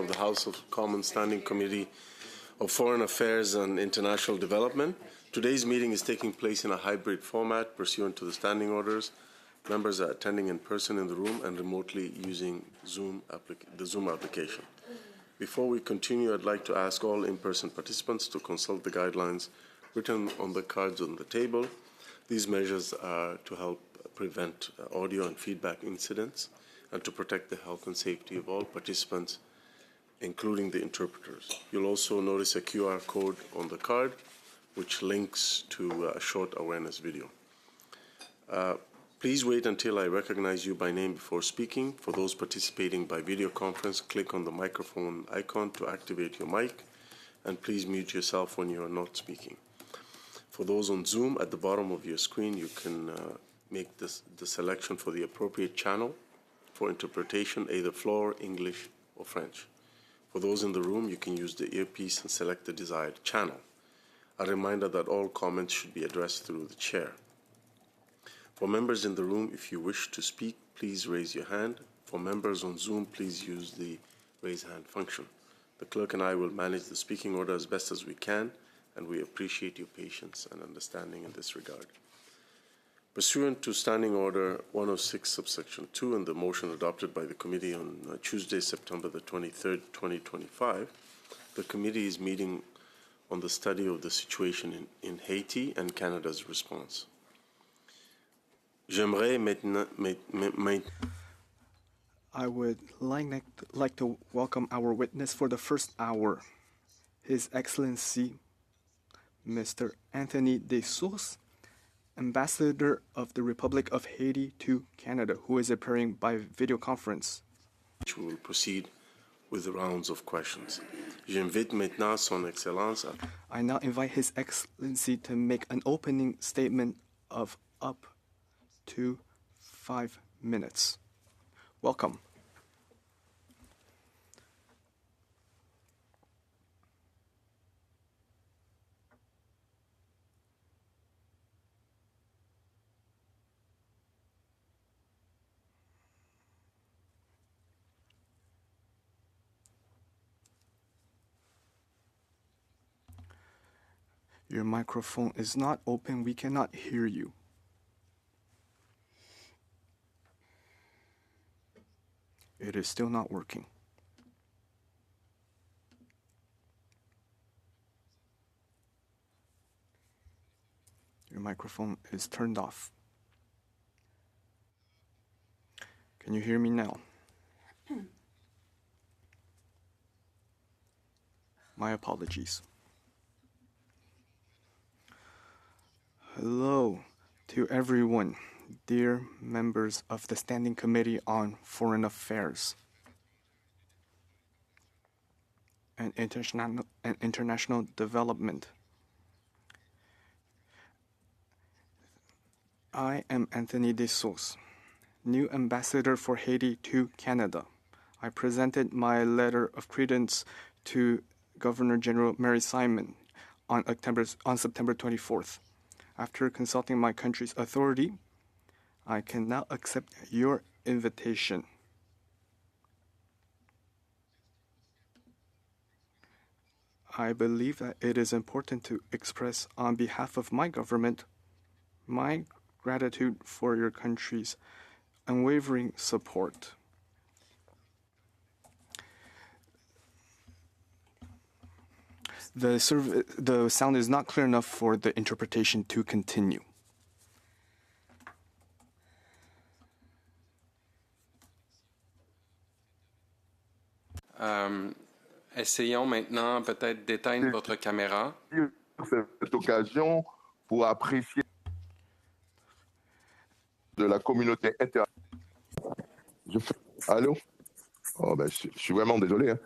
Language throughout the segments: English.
of the House of Commons Standing Committee of Foreign Affairs and International Development. Today's meeting is taking place in a hybrid format pursuant to the standing orders. Members are attending in person in the room and remotely using the Zoom application. Before we continue, I'd like to ask all in-person participants to consult the guidelines written on the cards on the table. These measures are to help prevent audio and feedback incidents and to protect the health and safety of all participants, including the interpreters. You'll also notice a QR code on the card, which links to a short awareness video. Please wait until I recognize you by name before speaking. For those participating by video conference, click on the microphone icon to activate your mic, and please mute yourself when you are not speaking. For those on Zoom, at the bottom of your screen, you can make the selection for the appropriate channel for interpretation, either Floor, English, or French. For those in the room, you can use the earpiece and select the desired channel. A reminder that all comments should be addressed through the chair. For members in the room, if you wish to speak, please raise your hand. For members on Zoom, please use the raise hand function. The clerk and I will manage the speaking order as best as we can, and we appreciate your patience and understanding in this regard. Pursuant to Standing Order 106, subsection 2, and the motion adopted by the committee on Tuesday, September the 23rd, 2025, the committee is meeting on the study of the situation in Haiti and Canada's response. I would like to welcome our witness for the first hour, His Excellency Mr. Anthony Dessources, Ambassador of the Republic of Haiti to Canada, who is appearing by video conference. We will proceed with the rounds of questions. J'invite maintenant Son Excellence. I now invite His Excellency to make an opening statement of up to 5 minutes. Welcome. Your microphone is not open. We cannot hear you. It is still not working. Your microphone is turned off. Can you hear me now? My apologies. Hello to everyone, dear members of the Standing Committee on Foreign Affairs and International Development. I am Anthony Dessources, new ambassador for Haiti to Canada. I presented my letter of credence to Governor General Mary Simon on September 24th. After consulting my country's authority, I can now accept your invitation. I believe that it is important to express on behalf of my government my gratitude for your country's unwavering support. The sound is not clear enough for the interpretation to continue. Essayons maintenant peut-être d'éteindre votre caméra. Cette occasion pour apprécier de la communauté internationale. Allô? Oh, ben, je suis vraiment désolé. Hein.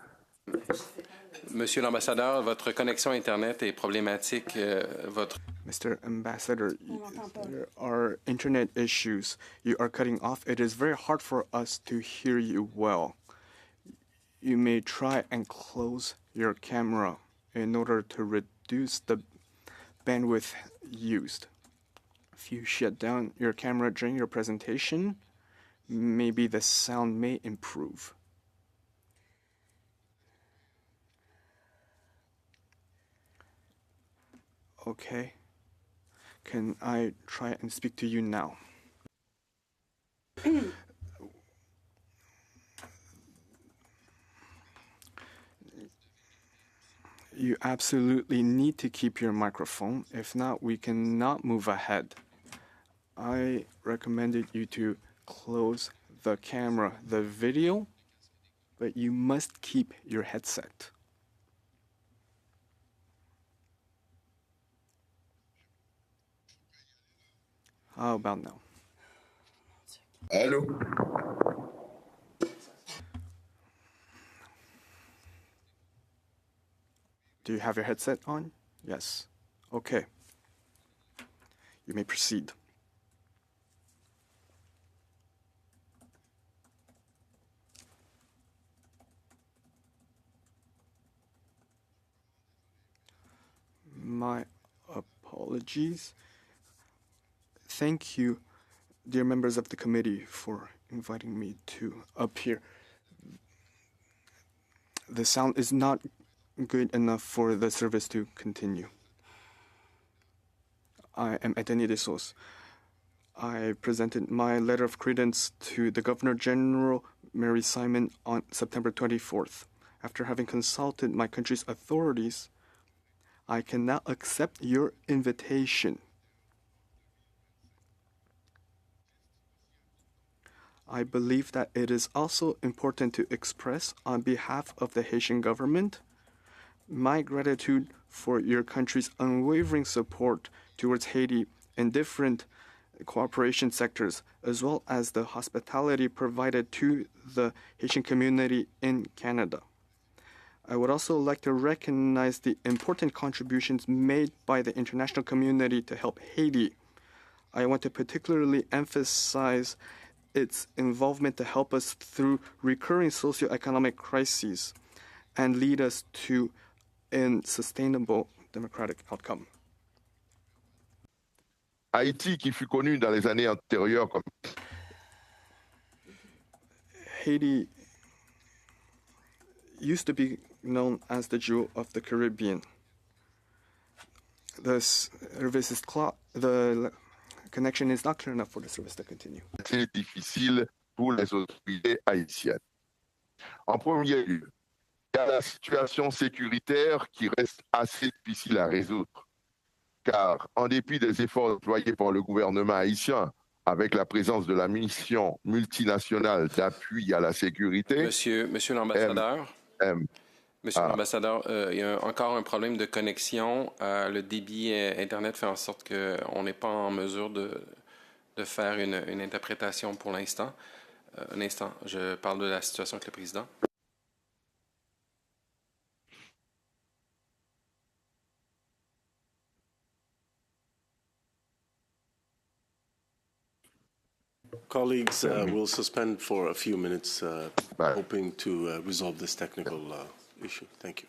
Monsieur l'ambassadeur, votre connexion Internet est problématique. Mr. Ambassador, there are internet issues. You are cutting off. It is very hard for us to hear you well. You may try and close your camera in order to reduce the bandwidth used. If you shut down your camera during your presentation, maybe the sound may improve. Okay. Can I try and speak to you now? You absolutely need to keep your microphone. If not, we cannot move ahead. I recommended you to close the camera, the video, but you must keep your headset. How about now? Allô? Do you have your headset on? Yes. Okay. You may proceed. My apologies. Thank you, dear members of the committee, for inviting me to appear. The sound is not good enough for the service to continue. I am Anthony de Sos. I presented my letter of credence to the Governor General Mary Simon on September 24th. After having consulted my country's authorities, I can now accept your invitation. I believe that it is also important to express, on behalf of the Haitian government, my gratitude for your country's unwavering support towards Haiti in different cooperation sectors, as well as the hospitality provided to the Haitian community in Canada. I would also like to recognize the important contributions made by the international community to help Haiti. I want to particularly emphasize its involvement to help us through recurring socioeconomic crises and lead us to a sustainable democratic outcome. Haïti, qui fut connu dans les années antérieures comme Haiti used to be known as the jewel of the Caribbean. The connection is not clear enough for the service to continue. assez difficile pour les autorités haïtiennes. En premier lieu, il y a la situation sécuritaire qui reste assez difficile à résoudre, car en dépit des efforts déployés par le gouvernement haïtien, avec la présence de la mission multinationale d'appui à la sécurité, Monsieur l'ambassadeur, il y a encore un problème de connexion. Le débit Internet fait en sorte qu'on n'est pas en mesure de faire une interprétation pour l'instant. Un instant, je parle de la situation avec le président. Colleagues, we'll suspend for a few minutes, Right. hoping to resolve this technical issue. Thank you.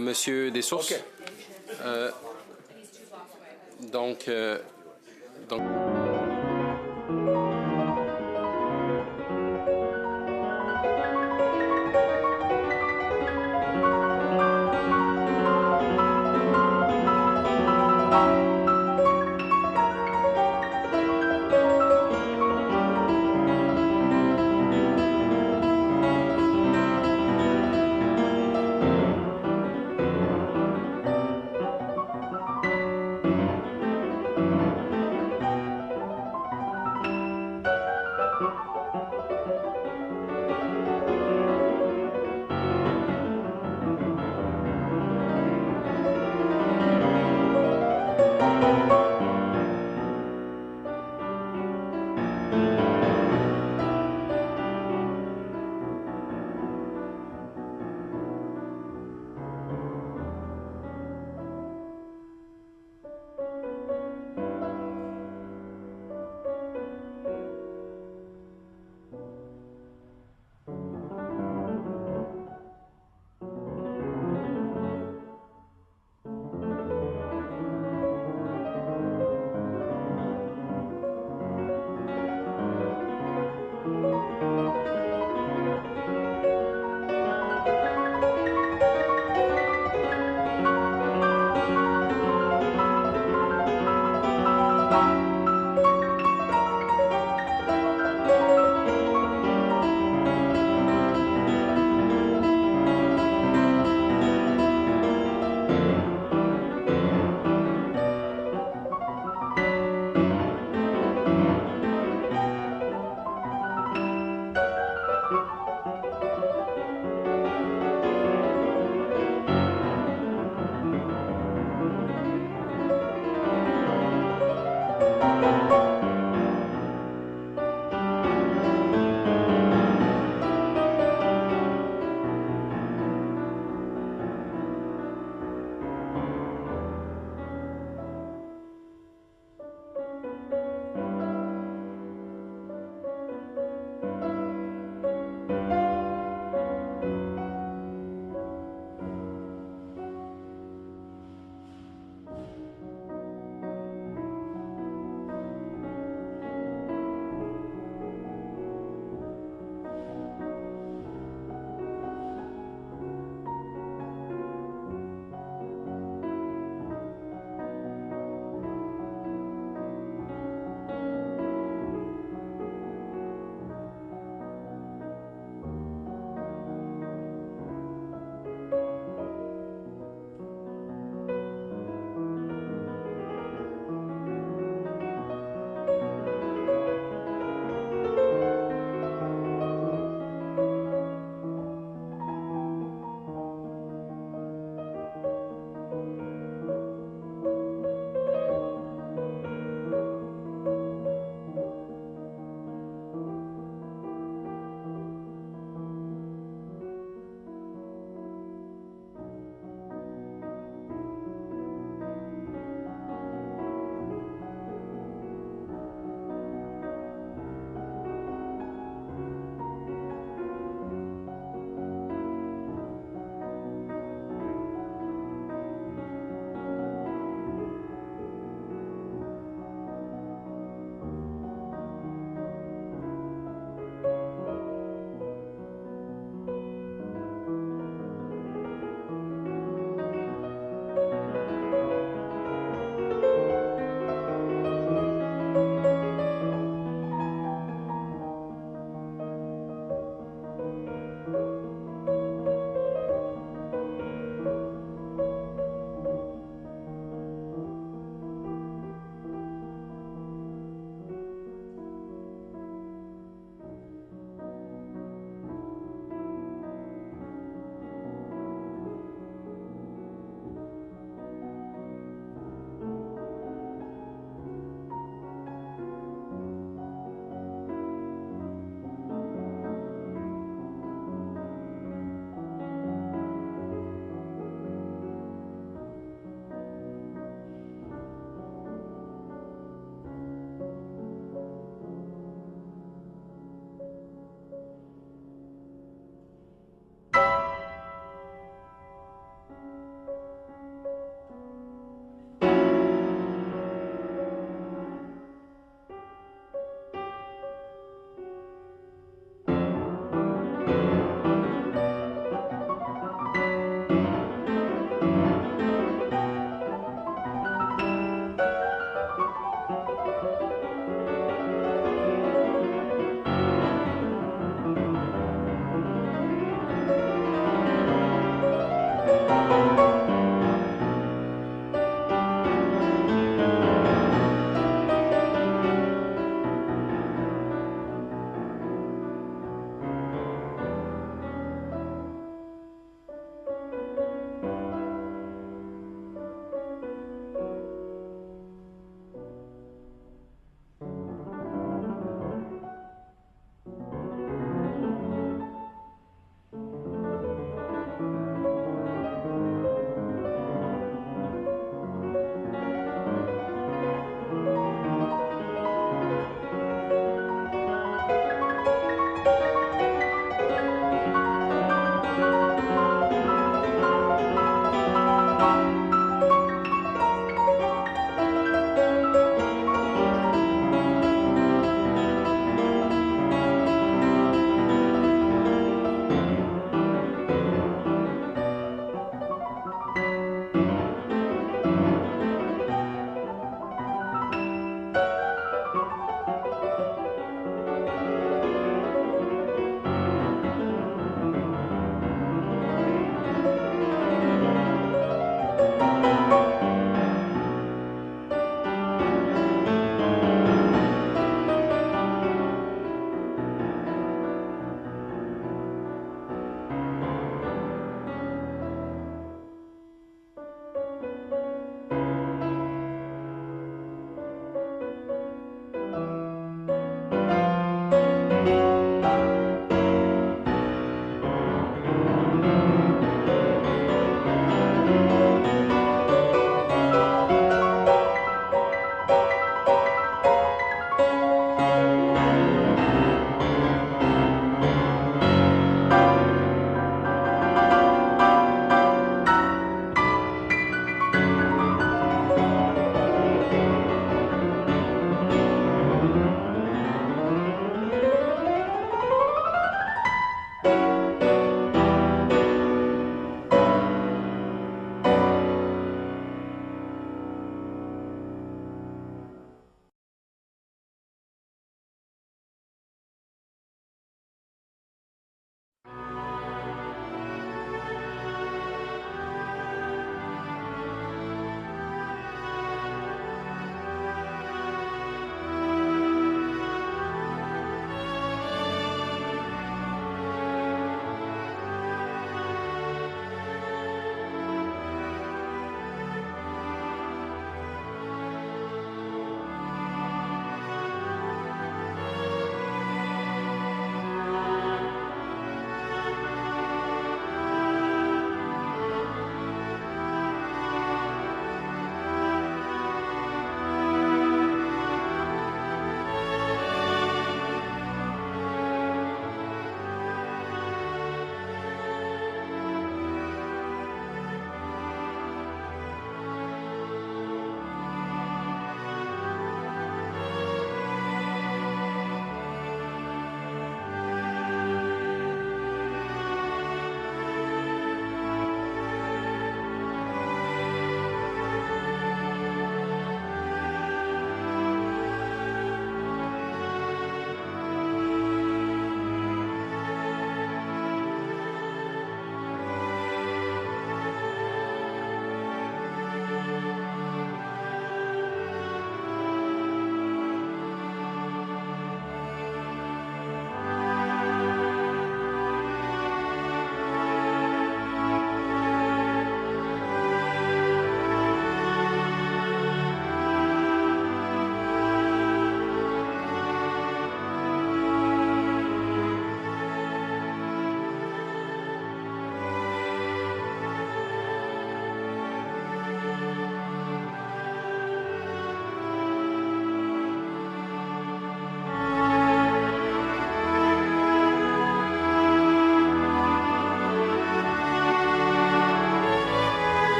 Monsieur Dessources. Okay. Donc,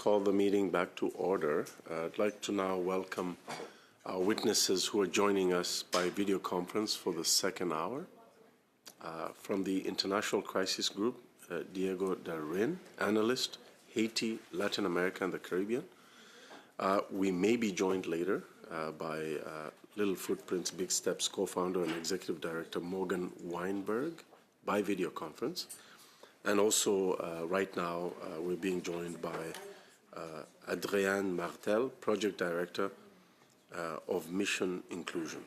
call the meeting back to order. I'd like to now welcome our witnesses who are joining us by video conference for the second hour. From the International Crisis Group, Diego Darin, analyst, Haiti, Latin America, and the Caribbean. We may be joined later by Little Footprints, Big Steps co-founder and executive director Morgan Weinberg by video conference. And also right now we're being joined by Adrienne Martel, project director of Mission Inclusion.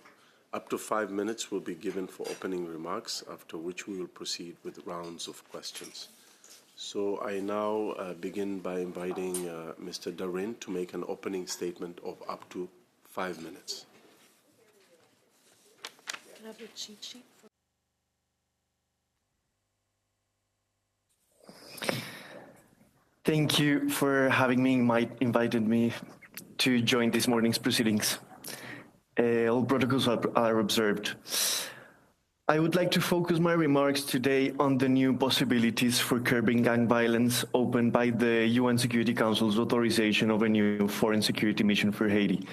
Up to 5 minutes will be given for opening remarks, after which we will proceed with rounds of questions. So I now begin by inviting Mr. Darin to make an opening statement of up to 5 minutes. Can I have a cheat sheet? Thank you for having invited me to join this morning's proceedings. All protocols are observed. I would like to focus my remarks today on the new possibilities for curbing gang violence opened by the UN Security Council's authorization of a new foreign security mission for Haiti.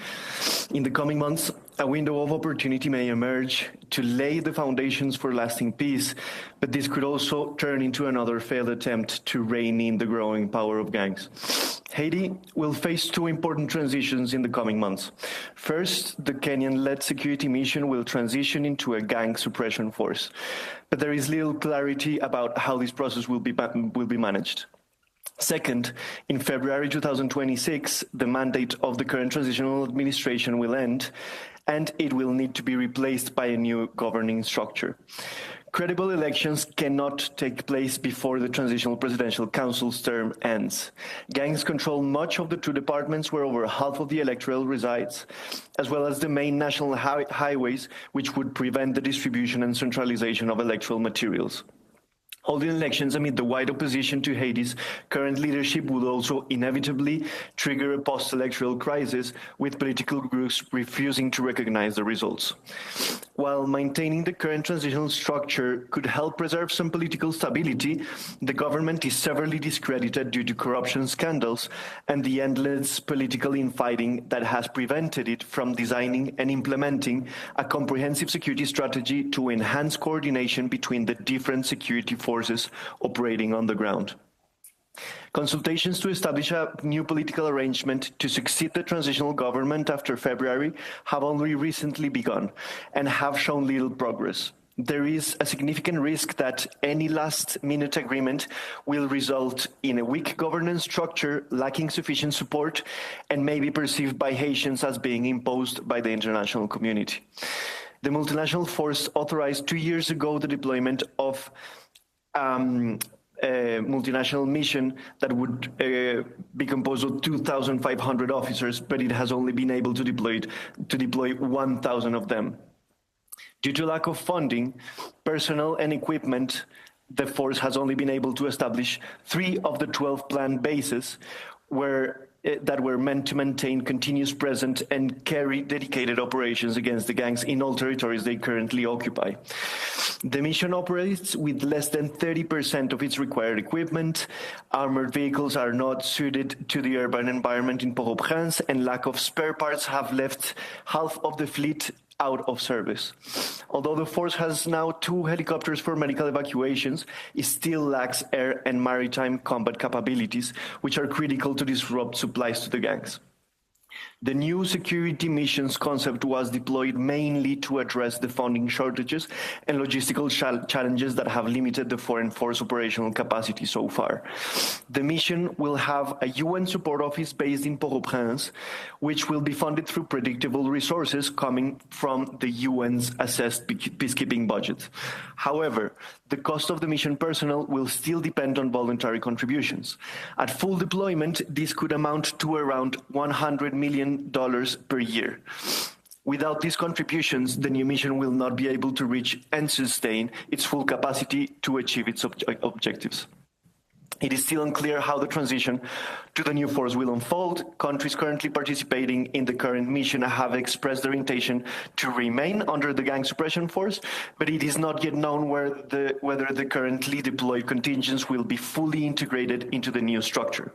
In the coming months, a window of opportunity may emerge to lay the foundations for lasting peace, but this could also turn into another failed attempt to rein in the growing power of gangs. Haiti will face two important transitions in the coming months. First, the Kenyan-led security mission will transition into a gang suppression force, but there is little clarity about how this process will be managed. Second, in February 2026, the mandate of the current transitional administration will end, and it will need to be replaced by a new governing structure. Credible elections cannot take place before the Transitional Presidential Council's term ends. Gangs control much of the two departments where over half of the electorate resides, as well as the main national highways, which would prevent the distribution and centralization of electoral materials. Holding elections amid the wide opposition to Haiti's current leadership would also inevitably trigger a post-electoral crisis, with political groups refusing to recognize the results. While maintaining the current transitional structure could help preserve some political stability, the government is severely discredited due to corruption scandals and the endless political infighting that has prevented it from designing and implementing a comprehensive security strategy to enhance coordination between the different security forces operating on the ground. Consultations to establish a new political arrangement to succeed the transitional government after February have only recently begun and have shown little progress. There is a significant risk that any last-minute agreement will result in a weak governance structure lacking sufficient support and may be perceived by Haitians as being imposed by the international community. The multinational force authorized 2 years ago the deployment of a multinational mission that would be composed of 2,500 officers, but it has only been able to deploy 1,000 of them. Due to lack of funding, personnel, and equipment, the force has only been able to establish 3 of the 12 planned bases that were meant to maintain continuous presence and carry dedicated operations against the gangs in all territories they currently occupy. The mission operates with less than 30% of its required equipment. Armored vehicles are not suited to the urban environment in Port-au-Prince, and lack of spare parts have left half of the fleet out of service. Although the force has now 2 helicopters for medical evacuations, it still lacks air and maritime combat capabilities, which are critical to disrupt supplies to the gangs. The new security missions concept was deployed mainly to address the funding shortages and logistical challenges that have limited the foreign force operational capacity so far. The mission will have a UN support office based in Port-au-Prince, which will be funded through predictable resources coming from the UN's assessed peacekeeping budget. However, the cost of the mission personnel will still depend on voluntary contributions. At full deployment, this could amount to around $100 million per year. Without these contributions, the new mission will not be able to reach and sustain its full capacity to achieve its objectives. It is still unclear how the transition to the new force will unfold. Countries currently participating in the current mission have expressed their intention to remain under the gang suppression force, but it is not yet known whether the currently deployed contingents will be fully integrated into the new structure.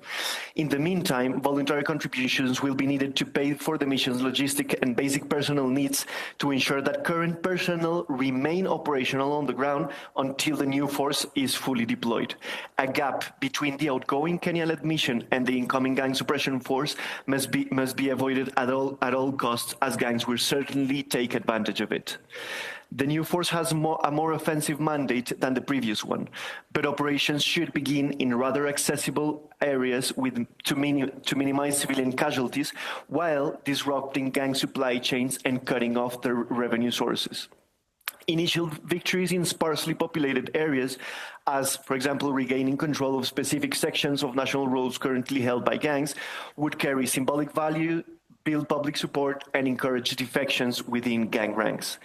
In the meantime, voluntary contributions will be needed to pay for the mission's logistic and basic personnel needs to ensure that current personnel remain operational on the ground until the new force is fully deployed. A gap between the outgoing Kenya-led mission and the incoming gang suppression force must be avoided at all costs, as gangs will certainly take advantage of it. The new force has a more offensive mandate than the previous one, but operations should begin in rather accessible areas to minimize civilian casualties while disrupting gang supply chains and cutting off their revenue sources. Initial victories in sparsely populated areas, as, for example, regaining control of specific sections of national roads currently held by gangs, would carry symbolic value, build public support, and encourage defections within gang ranks.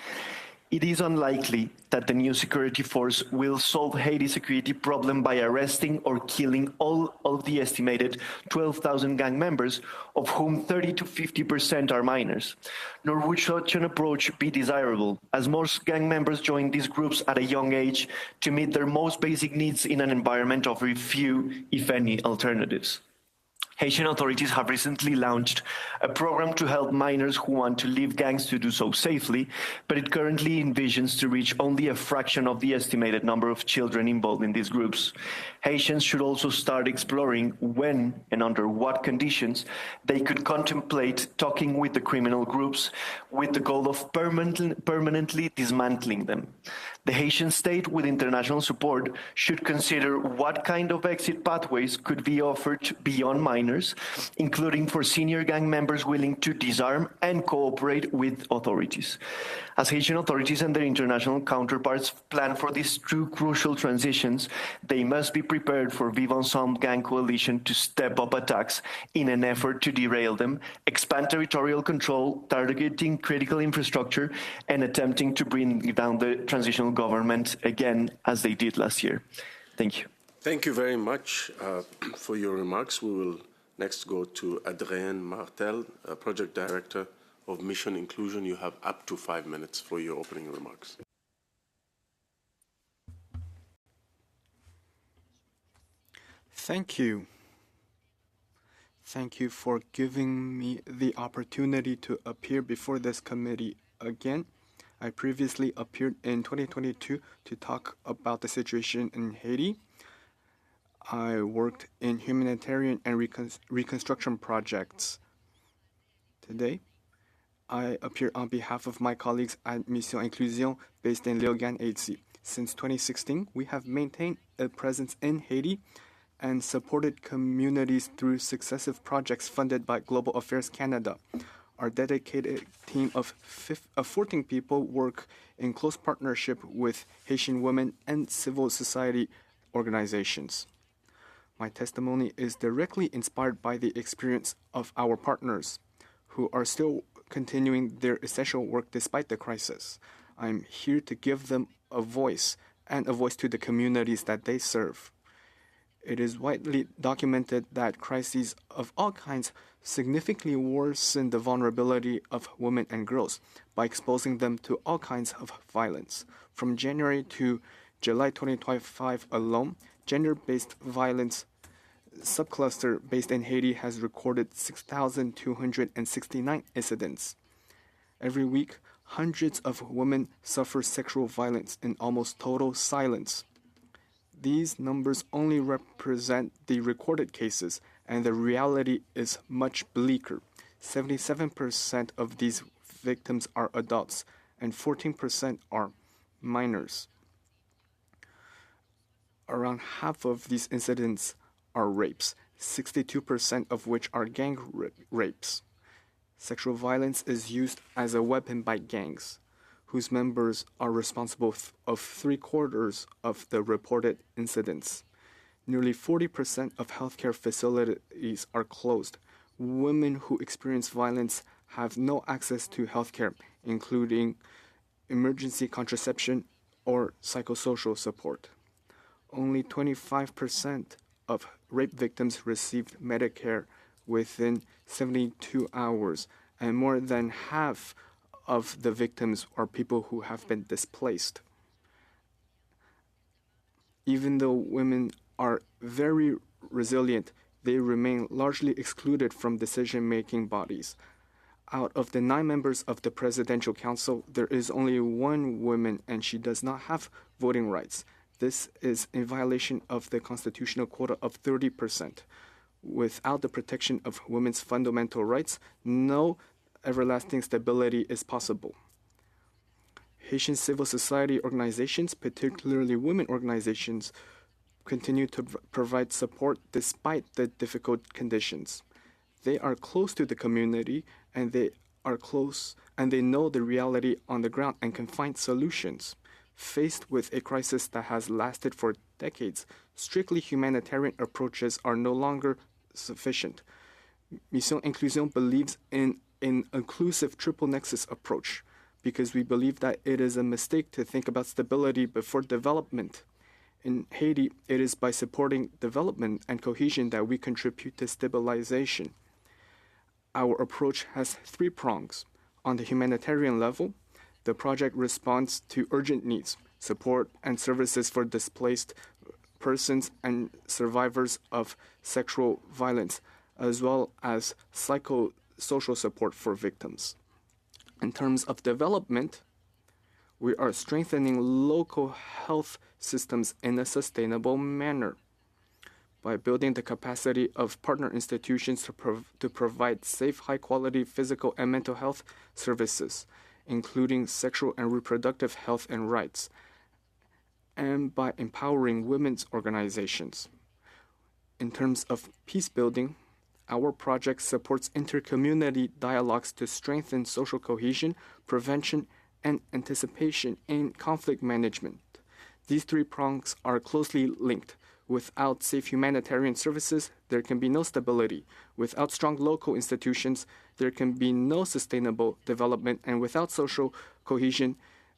It is unlikely that the new security force will solve Haiti's security problem by arresting or killing all of the estimated 12,000 gang members, of whom 30 to 50% are minors. Nor would such an approach be desirable, as most gang members join these groups at a young age to meet their most basic needs in an environment offering few, if any, alternatives. Haitian authorities have recently launched a program to help minors who want to leave gangs to do so safely, but it currently envisions to reach only a fraction of the estimated number of children involved in these groups. Haitians should also start exploring when and under what conditions they could contemplate talking with the criminal groups with the goal of permanently dismantling them. The Haitian state, with international support, should consider what kind of exit pathways could be offered beyond minors, including for senior gang members willing to disarm and cooperate with authorities. As Haitian authorities and their international counterparts plan for these two crucial transitions, they must be prepared for Vivre Ensemble gang coalition to step up attacks in an effort to derail them, expand territorial control, targeting critical infrastructure, and attempting to bring down the transitional government again, as they did last year. Thank you. Thank you very much for your remarks. We will next go to Adrienne Martel, Project Director of Mission Inclusion. You have up to 5 minutes for your opening remarks. Thank you. Thank you for giving me the opportunity to appear before this committee again. I previously appeared in 2022 to talk about the situation in Haiti. I worked in humanitarian and reconstruction projects. Today, I appear on behalf of my colleagues at Mission Inclusion based in Léogâne, Haiti. Since 2016, we have maintained a presence in Haiti and supported communities through successive projects funded by Global Affairs Canada. Our dedicated team of 14 people work in close partnership with Haitian women and civil society organizations. My testimony is directly inspired by the experience of our partners, who are still continuing their essential work despite the crisis. I'm here to give them a voice, and a voice to the communities that they serve. It is widely documented that crises of all kinds significantly worsen the vulnerability of women and girls by exposing them to all kinds of violence. From January to July 2025 alone, gender-based violence subcluster based in Haiti has recorded 6,269 incidents. Every week, hundreds of women suffer sexual violence in almost total silence. These numbers only represent the recorded cases, and the reality is much bleaker. 77% of these victims are adults, and 14% are minors. Around half of these incidents are rapes, 62% of which are gang rapes. Sexual violence is used as a weapon by gangs, whose members are responsible of 3/4 of the reported incidents. Nearly 40% of healthcare facilities are closed. Women who experience violence have no access to healthcare, including emergency contraception or psychosocial support. Only 25% of rape victims received Medicare within 72 hours, and more than half of the victims are people who have been displaced. Even though women are very resilient, they remain largely excluded from decision-making bodies. Out of the 9 members of the Presidential Council, there is only 1 woman, and she does not have voting rights. This is in violation of the constitutional quota of 30%. Without the protection of women's fundamental rights, no everlasting stability is possible. Haitian civil society organizations, particularly women organizations, continue to provide support despite the difficult conditions. They are close to the community, and they know the reality on the ground and can find solutions. Faced with a crisis that has lasted for decades, strictly humanitarian approaches are no longer sufficient. Mission Inclusion believes in an inclusive triple nexus approach because we believe that it is a mistake to think about stability before development. In Haiti, it is by supporting development and cohesion that we contribute to stabilization. Our approach has 3 prongs. On the humanitarian level, the project responds to urgent needs, support and services for displaced persons and survivors of sexual violence, as well as psychosocial support for victims. In terms of development, we are strengthening local health systems in a sustainable manner by building the capacity of partner institutions to provide safe, high-quality physical and mental health services, including sexual and reproductive health and rights, and by empowering women's organizations. In terms of peace building, our project supports intercommunity dialogues to strengthen social cohesion, prevention, and anticipation in conflict management. These 3 prongs are closely linked. Without safe humanitarian services, there can be no stability. Without strong local institutions, there can be no sustainable development. And without social cohesion,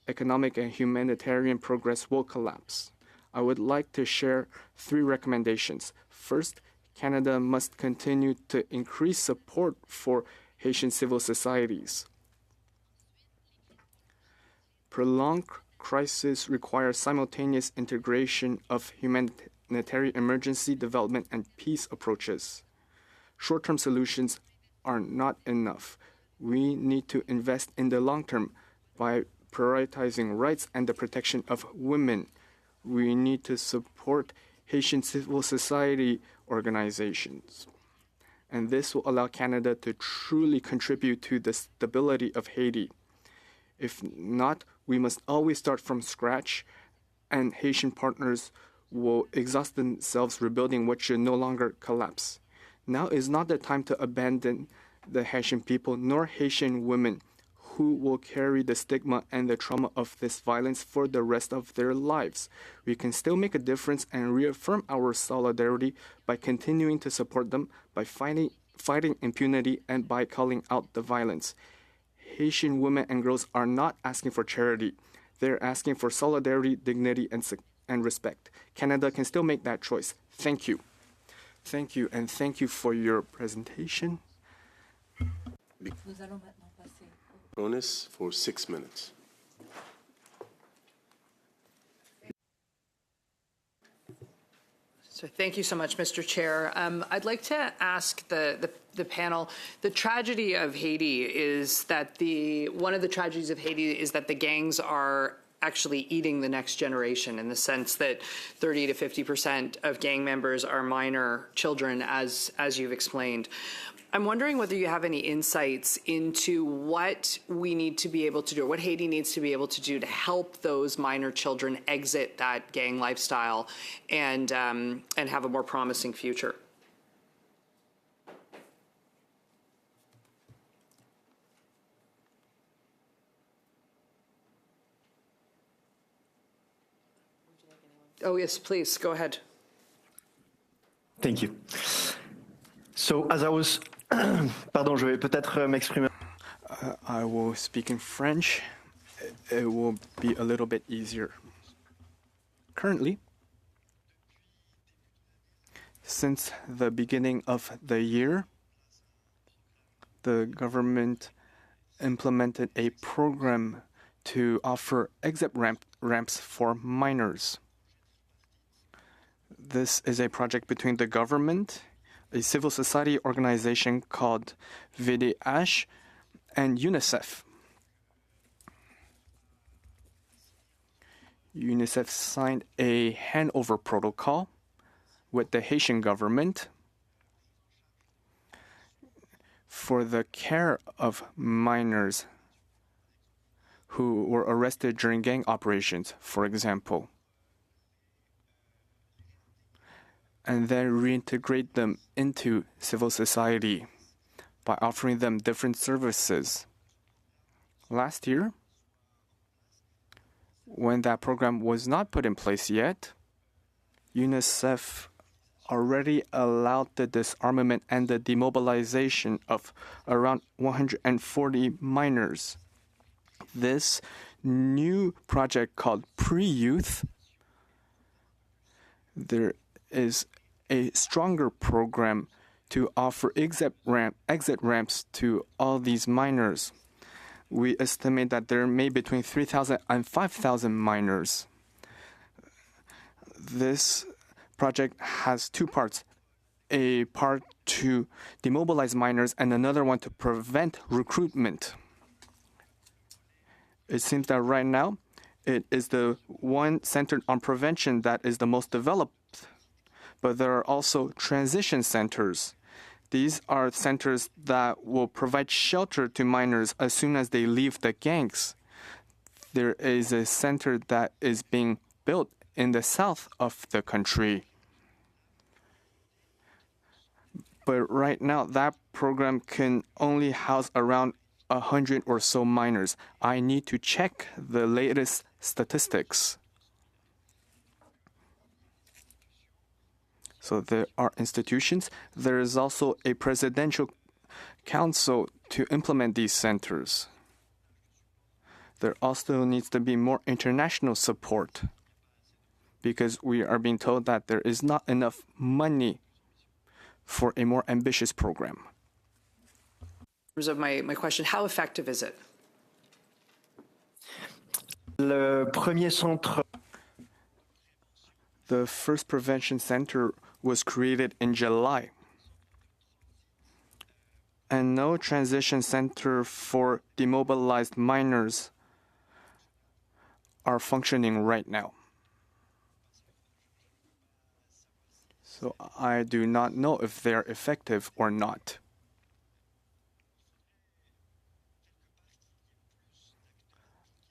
economic and humanitarian progress will collapse. I would like to share 3 recommendations. First, Canada must continue to increase support for Haitian civil societies. Prolonged crisis requires simultaneous integration of humanitarian emergency, development, and peace approaches. Short-term solutions are not enough. We need to invest in the long term by prioritizing rights and the protection of women. We need to support Haitian civil society organizations. And this will allow Canada to truly contribute to the stability of Haiti. If not, we must always start from scratch, and Haitian partners will exhaust themselves rebuilding what should no longer collapse. Now is not the time to abandon the Haitian people nor Haitian women who will carry the stigma and the trauma of this violence for the rest of their lives. We can still make a difference and reaffirm our solidarity by continuing to support them, by fighting impunity, and by calling out the violence. Haitian women and girls are not asking for charity. They're asking for solidarity, dignity, and respect. Canada can still make that choice. Thank you. Thank you, and thank you for your presentation. Bonus for 6 minutes. So thank you so much, Mr. Chair. I'd like to ask the panel, the tragedy of Haiti is that one of the tragedies of Haiti is that the gangs are actually eating the next generation, in the sense that 30 to 50% of gang members are minor children, as you've explained. I'm wondering whether you have any insights into what we need to be able to do, or what Haiti needs to be able to do to help those minor children exit that gang lifestyle and have a more promising future. Oh, yes, please, go ahead. Thank you. So, as I was... Pardon, je vais peut-être m'exprimer. I will speak in French. It will be a little bit easier. Currently, Since the beginning of the year, the government implemented a program to offer exit ramps for minors. This is a project between the government, a civil society organization called VDH, and UNICEF. UNICEF signed a handover protocol with the Haitian government for the care of minors who were arrested during gang operations, for example, and then reintegrate them into civil society by offering them different services. Last year, when that program was not put in place yet, UNICEF already allowed the disarmament and the demobilization of around 140 minors. This new project called Pre-Youth, there is a stronger program to offer exit ramps to all these minors. We estimate that there may be between 3,000 and 5,000 minors. This project has two parts, a part to demobilize minors and another one to prevent recruitment. It seems that right now, it is the one centered on prevention that is the most developed, but there are also transition centers. These are centers that will provide shelter to minors as soon as they leave the gangs. There is a center that is being built in the south of the country. But right now, that program can only house around 100 or so minors. I need to check the latest statistics. So there are institutions. There is also a presidential council to implement these centers. There also needs to be more international support because we are being told that there is not enough money for a more ambitious program. In terms of my question, how effective is it? Le premier centre. The first prevention center was created in July. And no transition center for demobilized minors are functioning right now. So I do not know if they're effective or not.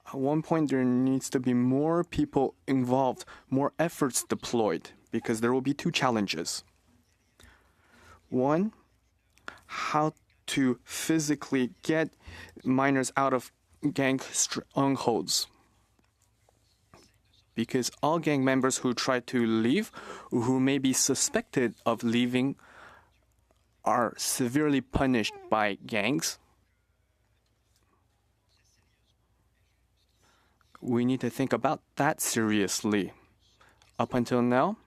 At one point, there needs to be more people involved, more efforts deployed, because there will be two challenges. One, how to physically get minors out of gang strongholds. Because all gang members who try to leave, who may be suspected of leaving, are severely punished by gangs. We need to think about that seriously. Up until now,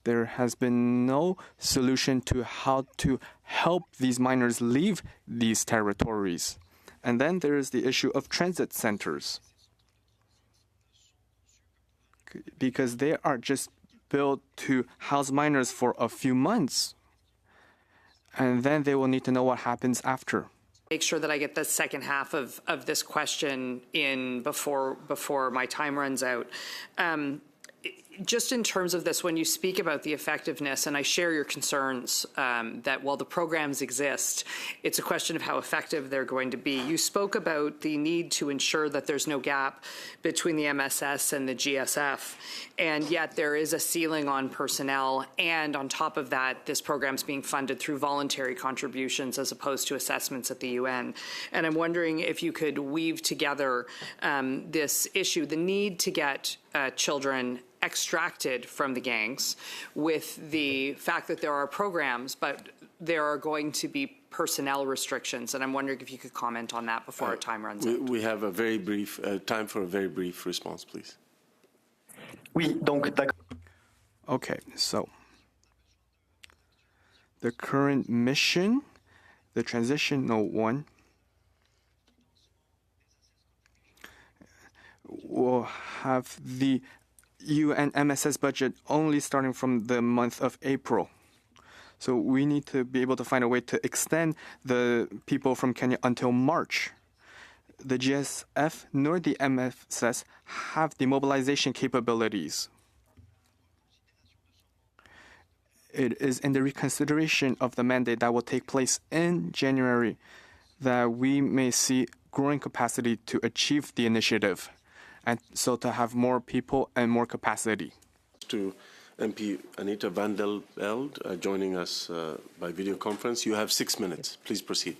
there has been no solution to how to help these minors leave these territories. And then there is the issue of transit centers, because they are just built to house minors for a few months. And then they will need to know what happens after. Make sure that I get the second half of this question in before my time runs out. Just in terms of this, when you speak about the effectiveness, and I share your concerns that while the programs exist, it's a question of how effective they're going to be. You spoke about the need to ensure that there's no gap between the MSS and the GSF, and yet there is a ceiling on personnel, and on top of that, this program's being funded through voluntary contributions as opposed to assessments at the UN. And I'm wondering if you could weave together this issue, the need to get children extracted from the gangs, with the fact that there are programs, but there are going to be personnel restrictions. And I'm wondering if you could comment on that before our time runs out. We have a very brief time for a very brief response, please. Oui, donc d'accord. Okay, so The current mission, the transitional one, will have the UN MSS budget only starting from the month of April. So we need to be able to find a way to extend the people from Kenya until March. The GSF nor the MSS have the mobilization capabilities. It is in the reconsideration of the mandate that will take place in January that we may see growing capacity to achieve the initiative, and so to have more people and more capacity. To MP Anita van der Velde joining us by video conference. You have 6 minutes. Please proceed.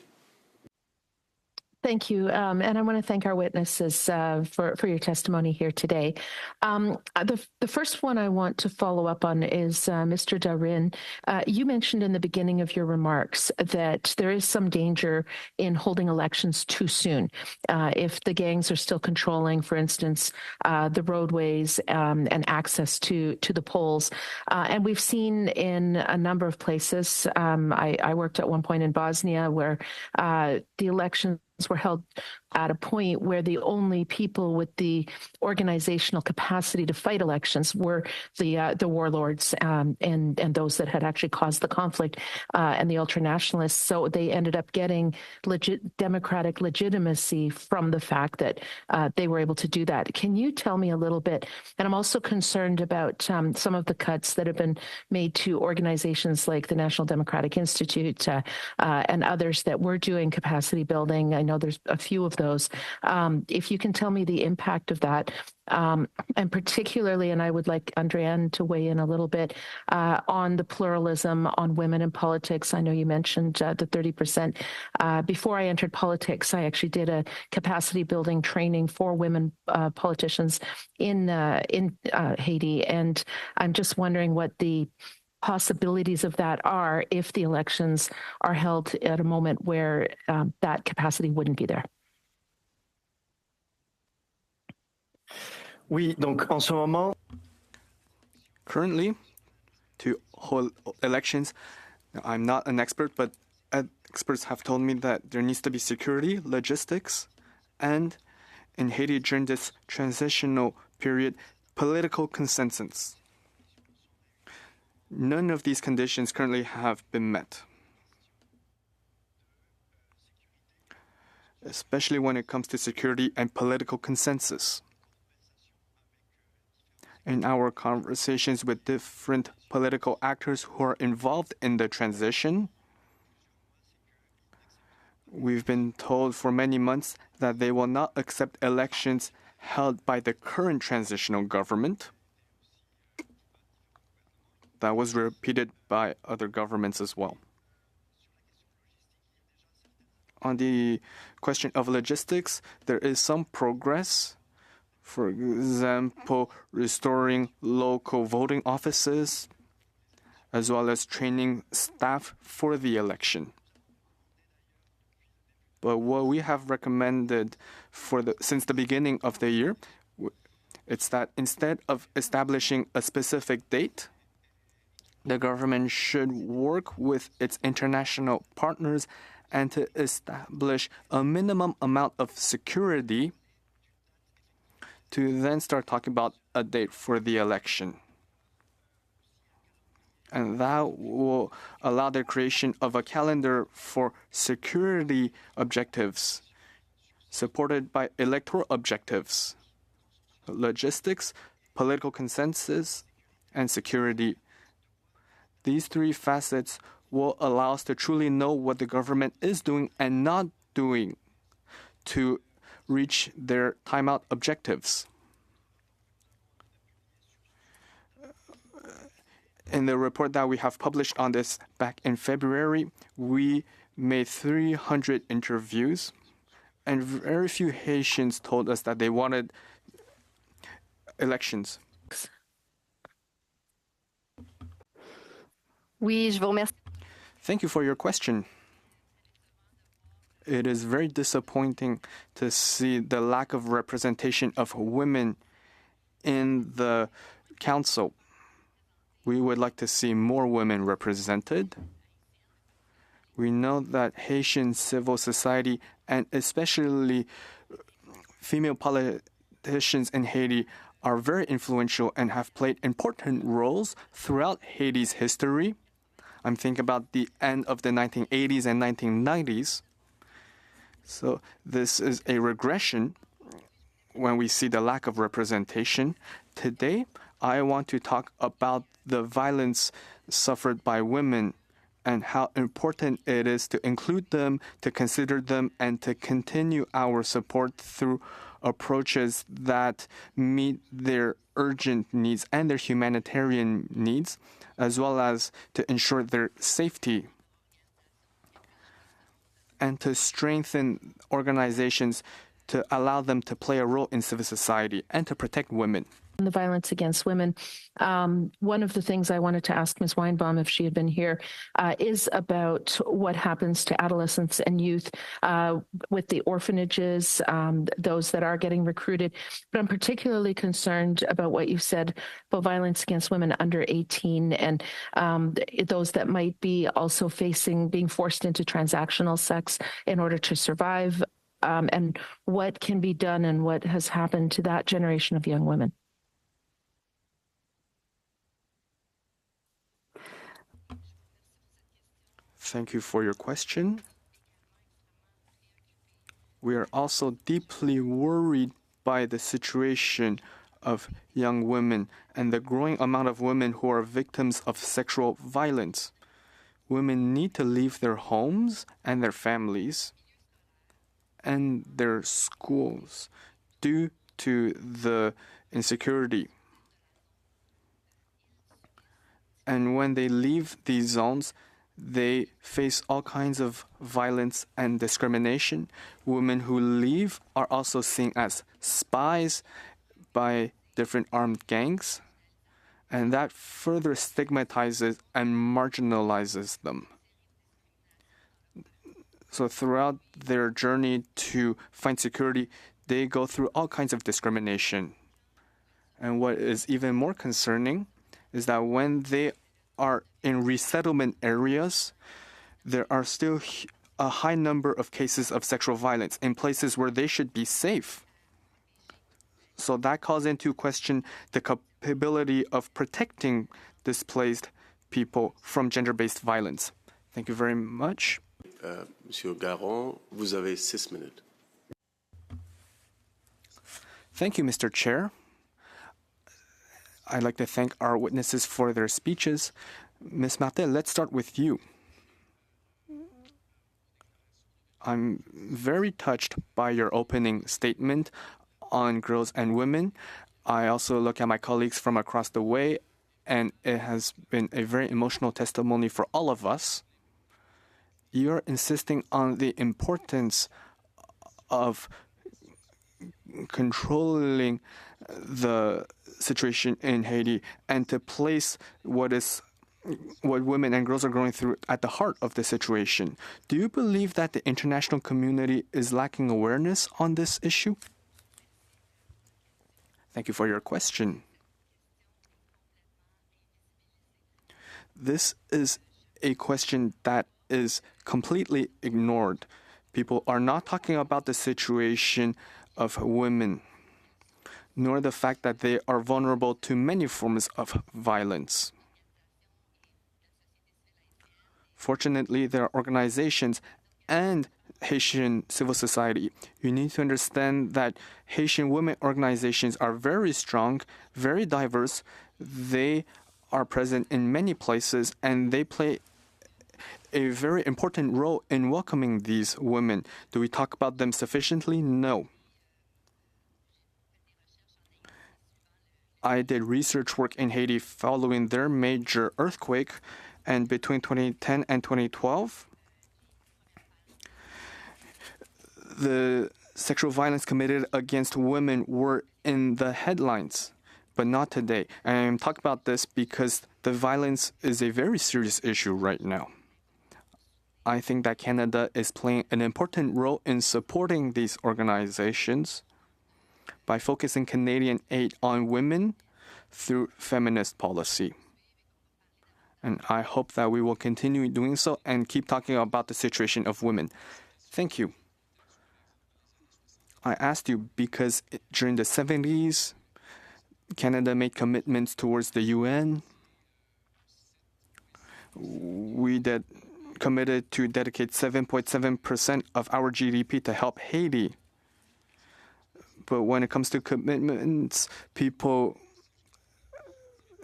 Thank you. And I want to thank our witnesses for your testimony here today. The first one I want to follow up on is Mr. Darin. You mentioned in the beginning of your remarks that there is some danger in holding elections too soon. If the gangs are still controlling, for instance, the roadways and access to the polls. And we've seen in a number of places, I worked at one point in Bosnia where the elections were held at a point where the only people with the organizational capacity to fight elections were the warlords and those that had actually caused the conflict and the ultranationalists. So they ended up getting democratic legitimacy from the fact that they were able to do that. Can you tell me a little bit? And I'm also concerned about some of the cuts that have been made to organizations like the National Democratic Institute and others that were doing capacity building. I know there's a few of those. If you can tell me the impact of that, and particularly, and I would like Andréane to weigh in a little bit on the pluralism, on women in politics. I know you mentioned the 30%. Before I entered politics, I actually did a capacity building training for women politicians in Haiti, and I'm just wondering what the possibilities of that are if the elections are held at a moment where that capacity wouldn't be there. Oui, donc en ce moment. Currently, to hold elections, I'm not an expert, but experts have told me that there needs to be security, logistics, and in Haiti during this transitional period, political consensus. None of these conditions currently have been met, especially when it comes to security and political consensus. In our conversations with different political actors who are involved in the transition, we've been told for many months that they will not accept elections held by the current transitional government. That was repeated by other governments as well. On the question of logistics, there is some progress. For example, restoring local voting offices, as well as training staff for the election. But what we have recommended since the beginning of the year, it's that instead of establishing a specific date, the government should work with its international partners and to establish a minimum amount of security to then start talking about a date for the election. And that will allow the creation of a calendar for security objectives supported by electoral objectives, logistics, political consensus, and security. These three facets will allow us to truly know what the government is doing and not doing to reach their timeout objectives. In the report that we have published on this back in February, we made 300 interviews, and very few Haitians told us that they wanted elections. Oui, je vous remercie. Thank you for your question. It is very disappointing to see the lack of representation of women in the council. We would like to see more women represented. We know that Haitian civil society, and especially female politicians in Haiti, are very influential and have played important roles throughout Haiti's history. I'm thinking about the end of the 1980s and 1990s. So this is a regression when we see the lack of representation. Today, I want to talk about the violence suffered by women and how important it is to include them, to consider them, and to continue our support through approaches that meet their urgent needs and their humanitarian needs, as well as to ensure their safety, and to strengthen organizations to allow them to play a role in civil society and to protect women. The violence against women. One of the things I wanted to ask Ms. Weinbaum, if she had been here, is about what happens to adolescents and youth with the orphanages, those that are getting recruited. But I'm particularly concerned about what you said about violence against women under 18 and those that might be also being forced into transactional sex in order to survive, and what can be done and what has happened to that generation of young women. Thank you for your question. We are also deeply worried by the situation of young women and the growing amount of women who are victims of sexual violence. Women need to leave their homes and their families and their schools due to the insecurity. And when they leave these zones, they face all kinds of violence and discrimination. Women who leave are also seen as spies by different armed gangs, and that further stigmatizes and marginalizes them. So throughout their journey to find security, they go through all kinds of discrimination. And what is even more concerning is that when they are in resettlement areas, there are still a high number of cases of sexual violence in places where they should be safe. So that calls into question the capability of protecting displaced people from gender-based violence. Thank you very much. Monsieur Garon, vous avez 6 minutes. Thank you, Mr. Chair. I'd like to thank our witnesses for their speeches. Ms. Martel, let's start with you. I'm very touched by your opening statement on girls and women. I also look at my colleagues from across the way, and it has been a very emotional testimony for all of us. You're insisting on the importance of controlling the situation in Haiti and to place what women and girls are going through at the heart of the situation. Do you believe that the international community is lacking awareness on this issue? Thank you for your question. This is a question that is completely ignored. People are not talking about the situation of women, nor the fact that they are vulnerable to many forms of violence. Fortunately, there are organizations and Haitian civil society. You need to understand that Haitian women organizations are very strong, very diverse. They are present in many places, and they play a very important role in welcoming these women. Do we talk about them sufficiently? No. I did research work in Haiti following their major earthquake, and between 2010 and 2012, the sexual violence committed against women were in the headlines, but not today. And I'm talking about this because the violence is a very serious issue right now. I think that Canada is playing an important role in supporting these organizations by focusing Canadian aid on women through feminist policy. And I hope that we will continue doing so and keep talking about the situation of women. Thank you. I asked you because during the 70s, Canada made commitments towards the UN. We committed to dedicate 7.7% of our GDP to help Haiti. But when it comes to commitments,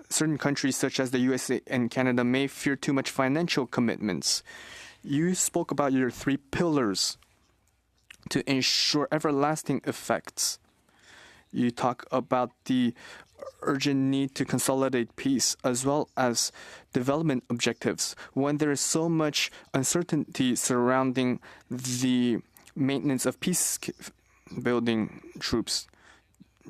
certain countries such as the USA and Canada may fear too much financial commitments. You spoke about your 3 pillars to ensure everlasting effects. You talk about the urgent need to consolidate peace as well as development objectives. When there is so much uncertainty surrounding the maintenance of peace building troops,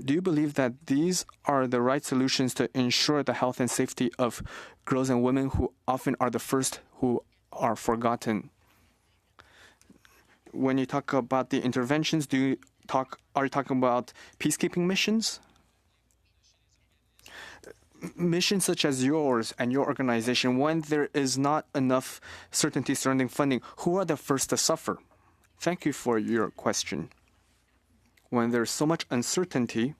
do you believe that these are the right solutions to ensure the health and safety of girls and women who often are the first who are forgotten? When you talk about the interventions, are you talking about peacekeeping missions? Missions such as yours and your organization, when there is not enough certainty surrounding funding, who are the first to suffer? Thank you for your question. When there's so much uncertainty,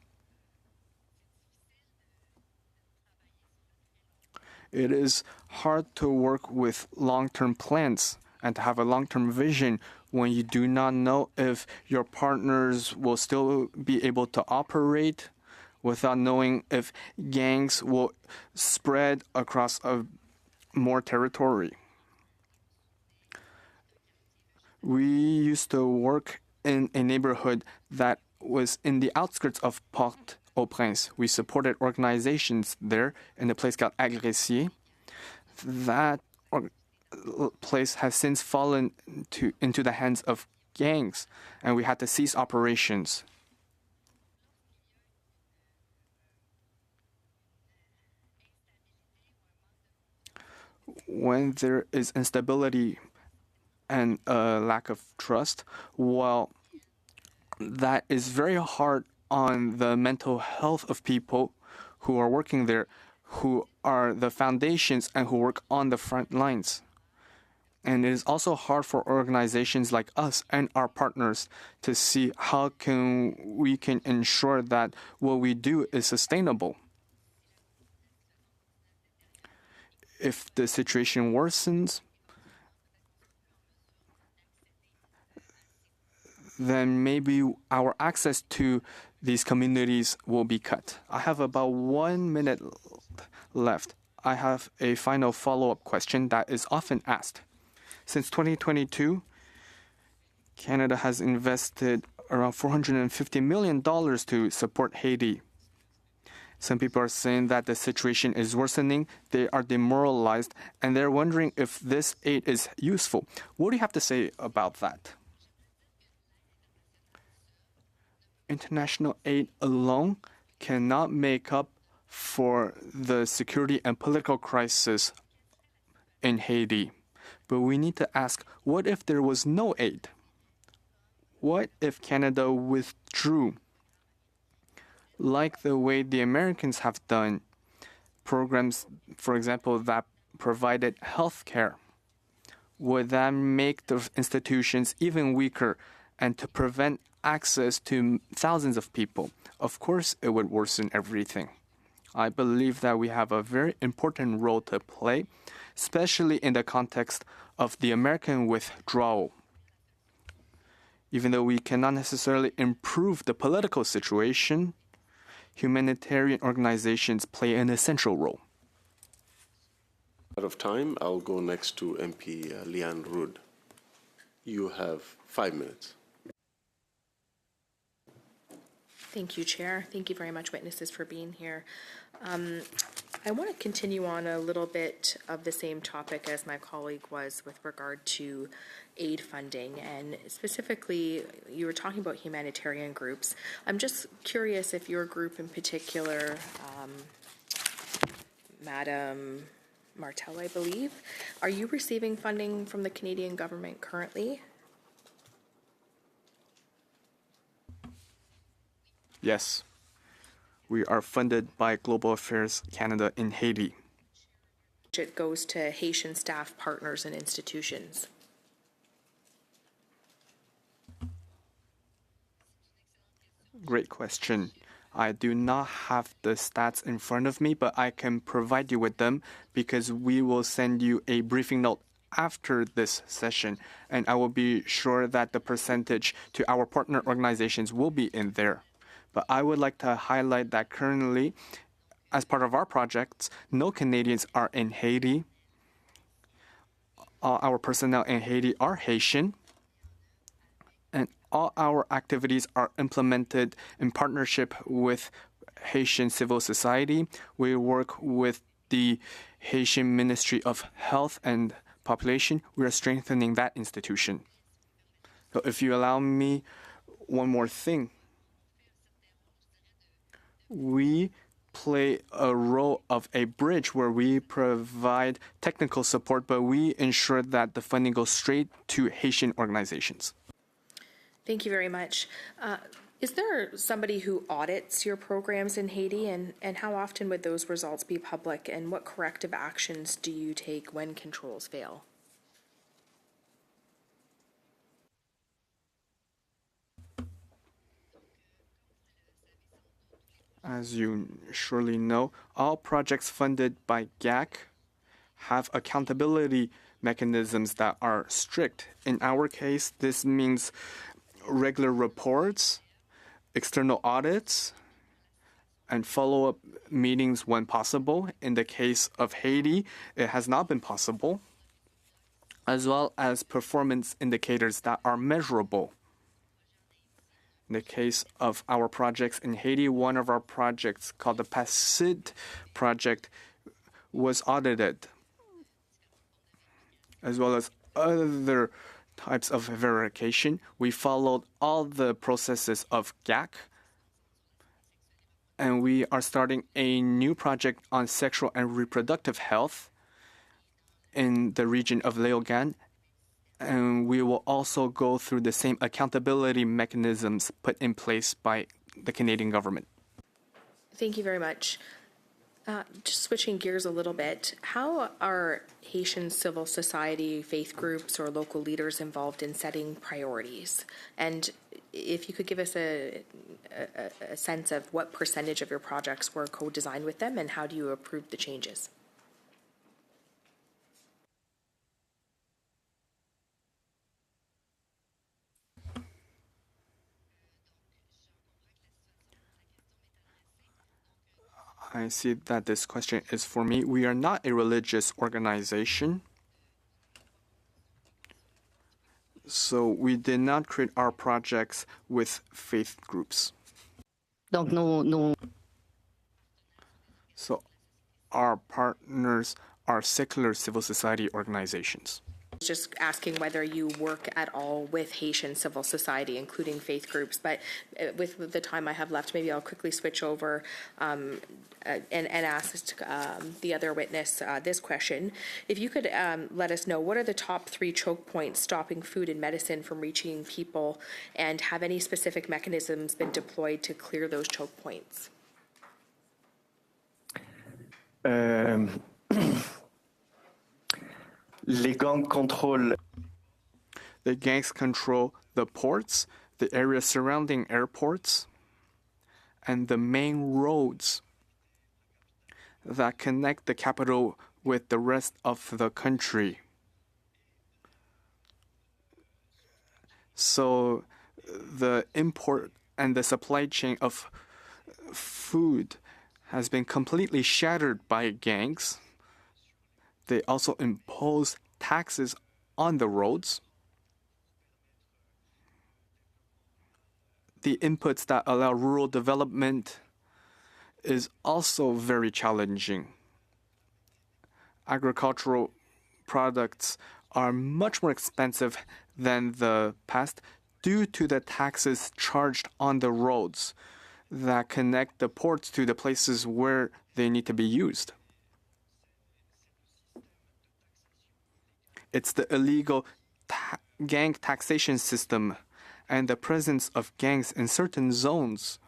it is hard to work with long-term plans and to have a long-term vision when you do not know if your partners will still be able to operate, without knowing if gangs will spread across more territory. We used to work in a neighborhood that was in the outskirts of Port-au-Prince. We supported organizations there in a place called Agressier. That place has since fallen into the hands of gangs, and we had to cease operations. When there is instability and a lack of trust, well, that is very hard on the mental health of people who are working there, who are the foundations and who work on the front lines. And it is also hard for organizations like us and our partners to see how we can ensure that what we do is sustainable. If the situation worsens, then maybe our access to these communities will be cut. I have about 1 minute left. I have a final follow-up question that is often asked. Since 2022, Canada has invested around $450 million to support Haiti. Some people are saying that the situation is worsening, they are demoralized, and they're wondering if this aid is useful. What do you have to say about that? International aid alone cannot make up for the security and political crisis in Haiti. But we need to ask, what if there was no aid? What if Canada withdrew? Like the way the Americans have done, programs, for example, that provided health care. Would that make the institutions even weaker and to prevent access to thousands of people? Of course, it would worsen everything. I believe that we have a very important role to play, especially in the context of the American withdrawal. Even though we cannot necessarily improve the political situation, humanitarian organizations play an essential role. Out of time, I'll go next to MP Liane Rood. You have 5 minutes. Thank you, Chair. Thank you very much, witnesses, for being here. I want to continue on a little bit of the same topic as my colleague was with regard to aid funding, and specifically, you were talking about humanitarian groups. I'm just curious if your group in particular, Madam Martel, I believe, are you receiving funding from the Canadian government currently? Yes, we are funded by Global Affairs Canada in Haiti. It goes to Haitian staff, partners, and institutions. Great question. I do not have the stats in front of me, but I can provide you with them because we will send you a briefing note after this session, and I will be sure that the percentage to our partner organizations will be in there. But I would like to highlight that currently, as part of our projects, no Canadians are in Haiti. All our personnel in Haiti are Haitian, and all our activities are implemented in partnership with Haitian civil society. We work with the Haitian Ministry of Health and Population. We are strengthening that institution. So if you allow me one more thing, we play a role of a bridge where we provide technical support, but we ensure that the funding goes straight to Haitian organizations. Thank you very much. Is there somebody who audits your programs in Haiti, and how often would those results be public, and what corrective actions do you take when controls fail? As you surely know, all projects funded by GAC have accountability mechanisms that are strict. In our case, this means regular reports, external audits, and follow-up meetings when possible. In the case of Haiti, it has not been possible, as well as performance indicators that are measurable. In the case of our projects in Haiti, one of our projects called the PACID project was audited, as well as other types of verification. We followed all the processes of GAC, and we are starting a new project on sexual and reproductive health in the region of Léogâne. And we will also go through the same accountability mechanisms put in place by the Canadian government. Thank you very much. Just switching gears a little bit, how are Haitian civil society, faith groups, or local leaders involved in setting priorities? And if you could give us a sense of what percentage of your projects were co-designed with them, and how do you approve the changes? I see that this question is for me. We are not a religious organization, so we did not create our projects with faith groups. So our partners are secular civil society organizations. Just asking whether you work at all with Haitian civil society, including faith groups. But with the time I have left, maybe I'll quickly switch over and ask the other witness this question. If you could let us know, what are the top 3 choke points stopping food and medicine from reaching people, and have any specific mechanisms been deployed to clear those choke points? Les gangs contrôlent. The gangs control the ports, the area surrounding airports, and the main roads that connect the capital with the rest of the country. So the import and the supply chain of food has been completely shattered by gangs. They also impose taxes on the roads. The inputs that allow rural development is also very challenging. Agricultural products are much more expensive than the past due to the taxes charged on the roads that connect the ports to the places where they need to be used. It's the illegal gang taxation system and the presence of gangs in certain zones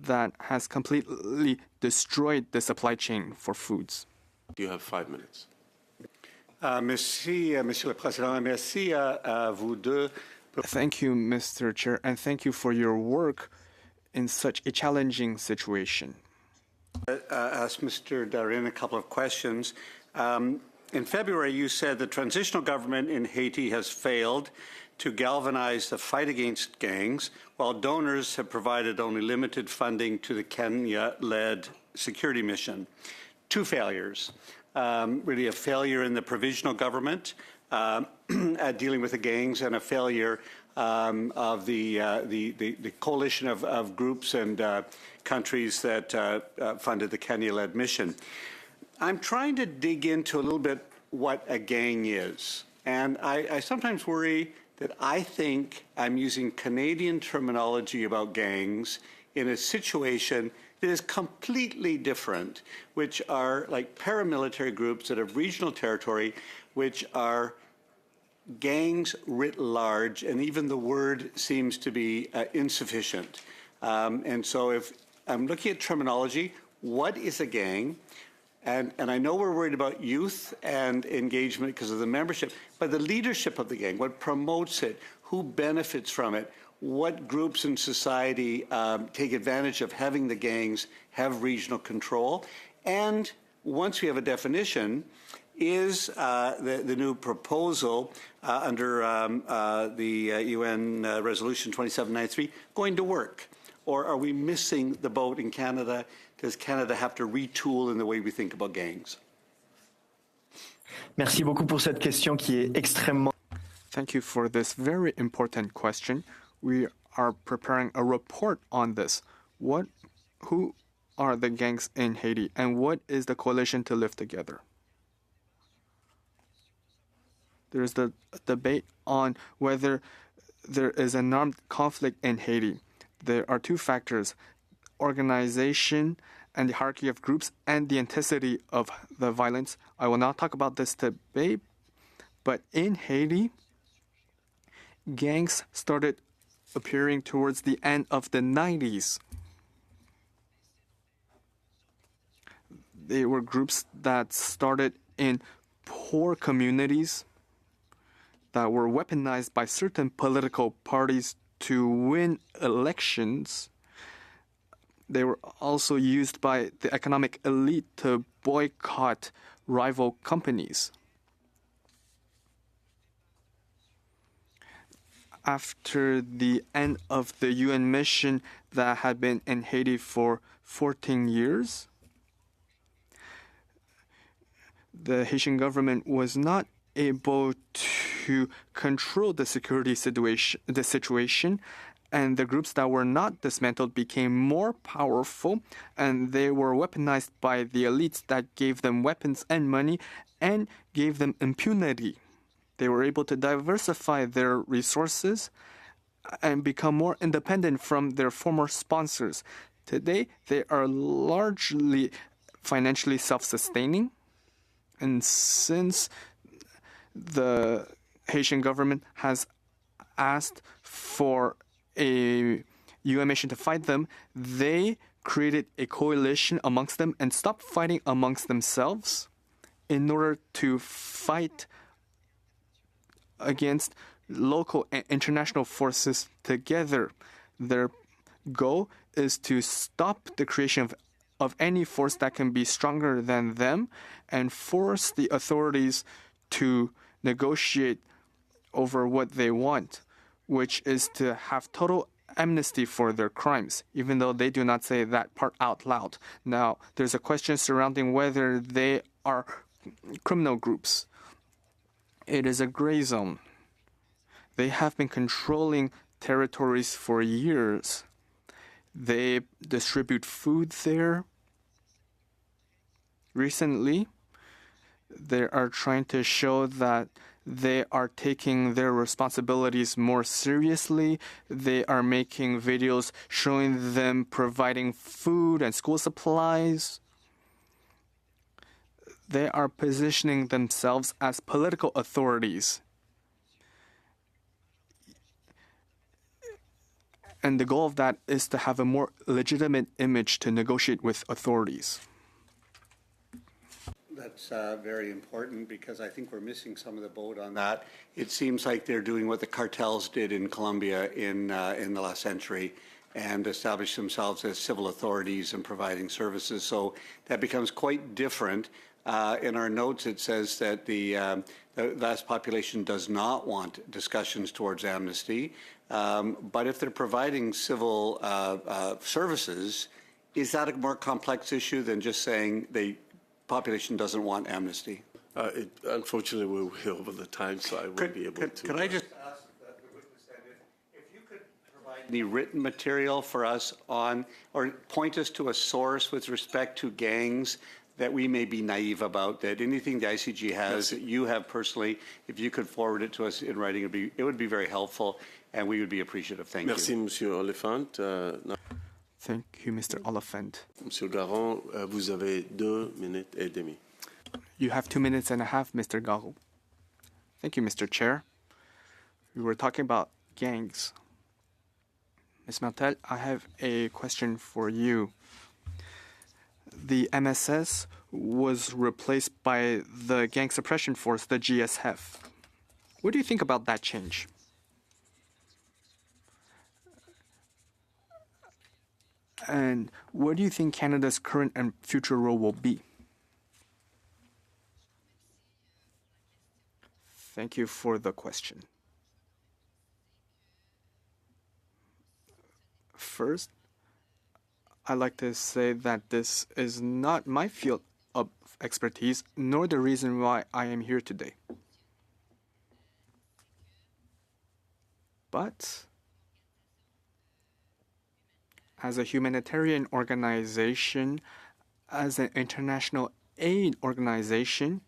that has completely destroyed the supply chain for foods. You have 5 minutes. Merci, Monsieur le Président. Merci à vous deux. Thank you, Mr. Chair, and thank you for your work in such a challenging situation. Ask Mr. Darin a couple of questions. In February, you said the transitional government in Haiti has failed to galvanize the fight against gangs, while donors have provided only limited funding to the Kenya-led security mission. Two failures. Really a failure in the provisional government at dealing with the gangs, and a failure of the coalition of groups and countries that funded the Kenya-led mission. I'm trying to dig into a little bit what a gang is. And I sometimes worry that I think I'm using Canadian terminology about gangs in a situation that is completely different, which are like paramilitary groups that have regional territory, which are gangs writ large, and even the word seems to be insufficient. And so if I'm looking at terminology, what is a gang? And I know we're worried about youth and engagement because of the membership, but the leadership of the gang, what promotes it, who benefits from it, what groups in society take advantage of having the gangs have regional control. And once we have a definition, is the new proposal under the UN Resolution 2793 going to work? Or are we missing the boat in Canada? Does Canada have to retool in the way we think about gangs? Merci beaucoup pour cette question qui est extrêmement. Thank you for this very important question. We are preparing a report on this. Who are the gangs in Haiti, and what is the coalition to live together? There's the debate on whether there is an armed conflict in Haiti. There are two factors: organization and the hierarchy of groups, and the intensity of the violence. I will not talk about this debate, but in Haiti, gangs started appearing towards the end of the 90s. They were groups that started in poor communities that were weaponized by certain political parties to win elections. They were also used by the economic elite to boycott rival companies. After the end of the UN mission that had been in Haiti for 14 years, the Haitian government was not able to control the security situation, and the groups that were not dismantled became more powerful, and they were weaponized by the elites that gave them weapons and money and gave them impunity. They were able to diversify their resources and become more independent from their former sponsors. Today, they are largely financially self-sustaining, and since the Haitian government has asked for a UN mission to fight them, they created a coalition amongst them and stopped fighting amongst themselves in order to fight against local and international forces together. Their goal is to stop the creation of any force that can be stronger than them and force the authorities to negotiate over what they want, which is to have total amnesty for their crimes, even though they do not say that part out loud. Now, there's a question surrounding whether they are criminal groups. It is a gray zone. They have been controlling territories for years. They distribute food there. Recently, they are trying to show that they are taking their responsibilities more seriously. They are making videos showing them providing food and school supplies. They are positioning themselves as political authorities. And the goal of that is to have a more legitimate image to negotiate with authorities. That's very important because I think we're missing some of the boat on that. It seems like they're doing what the cartels did in Colombia in the last century and established themselves as civil authorities and providing services. So that becomes quite different. In our notes, it says that the vast population does not want discussions towards amnesty. But if they're providing civil services, is that a more complex issue than just saying the population doesn't want amnesty? Unfortunately, we're way over the time, so I won't be able to. Can I just ask the witness then, if you could provide any written material for us on, or point us to a source with respect to gangs that we may be naive about, that anything the ICG has that you have personally, if you could forward it to us in writing, it would be very helpful, and we would be appreciative. Thank you. Merci, Monsieur Oliphant. Thank you, Mr. Oliphant. Monsieur Garon, vous avez 2 minutes et demie. You have 2 minutes and a half, Mr. Garou. Thank you, Mr. Chair. We were talking about gangs. Ms. Martel, I have a question for you. The MSS was replaced by the Gang Suppression Force, the GSF. What do you think about that change? And what do you think Canada's current and future role will be? Thank you for the question. First, I'd like to say that this is not my field of expertise, nor the reason why I am here today. But as a humanitarian organization, as an international aid organization,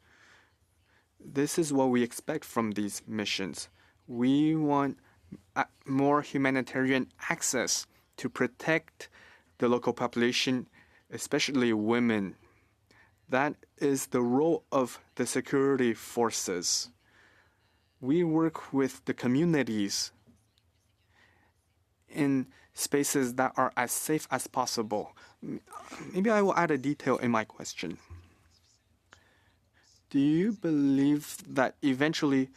this is what we expect from these missions. We want more humanitarian access to protect the local population, especially women. That is the role of the security forces. We work with the communities in spaces that are as safe as possible. Maybe I will add a detail in my question. Do you believe that eventually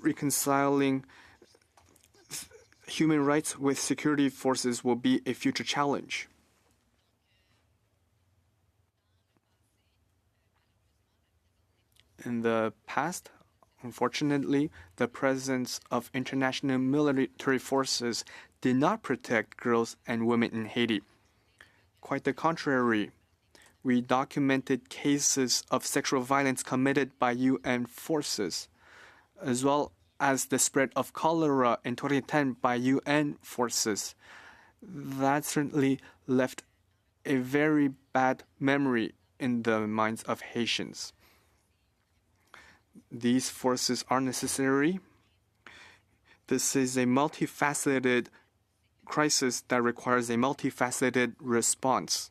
reconciling human rights with security forces will be a future challenge? In the past, unfortunately, the presence of international military forces did not protect girls and women in Haiti. Quite the contrary. We documented cases of sexual violence committed by UN forces, as well as the spread of cholera in 2010 by UN forces. That certainly left a very bad memory in the minds of Haitians. These forces are necessary. This is a multifaceted crisis that requires a multifaceted response.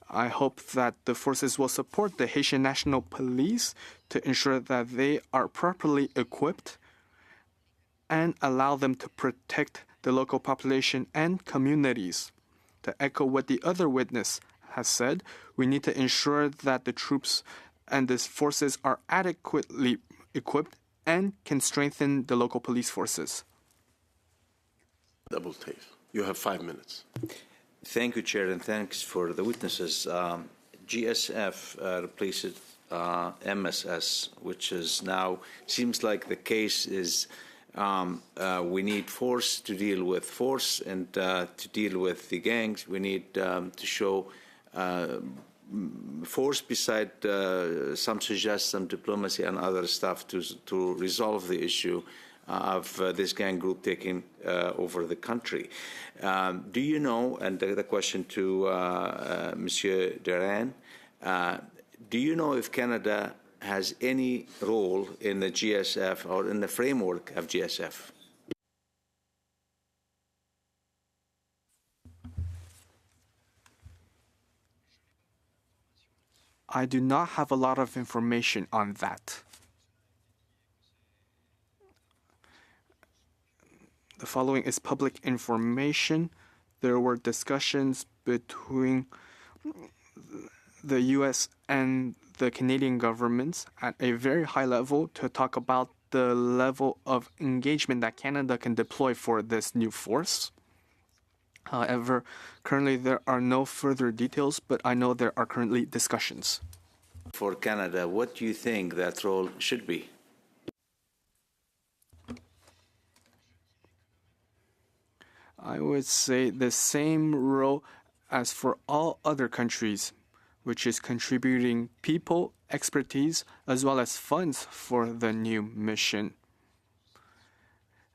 I hope that the forces will support the Haitian National Police to ensure that they are properly equipped and allow them to protect the local population and communities. To echo what the other witness has said, we need to ensure that the troops and the forces are adequately equipped and can strengthen the local police forces. Double take. You have 5 minutes. Thank you, Chair, and thanks for the witnesses. GSF replaces MSS, which is now, seems like the case is we need force to deal with force, and to deal with the gangs, we need to show force beside some suggest some diplomacy and other stuff to resolve the issue of this gang group taking over the country. Do you know, and the question to Monsieur Darin, do you know if Canada has any role in the GSF or in the framework of GSF? I do not have a lot of information on that. The following is public information. There were discussions between the U.S. and the Canadian governments at a very high level to talk about the level of engagement that Canada can deploy for this new force. However, currently there are no further details, but I know there are currently discussions. For Canada, what do you think that role should be? I would say the same role as for all other countries, which is contributing people, expertise, as well as funds for the new mission.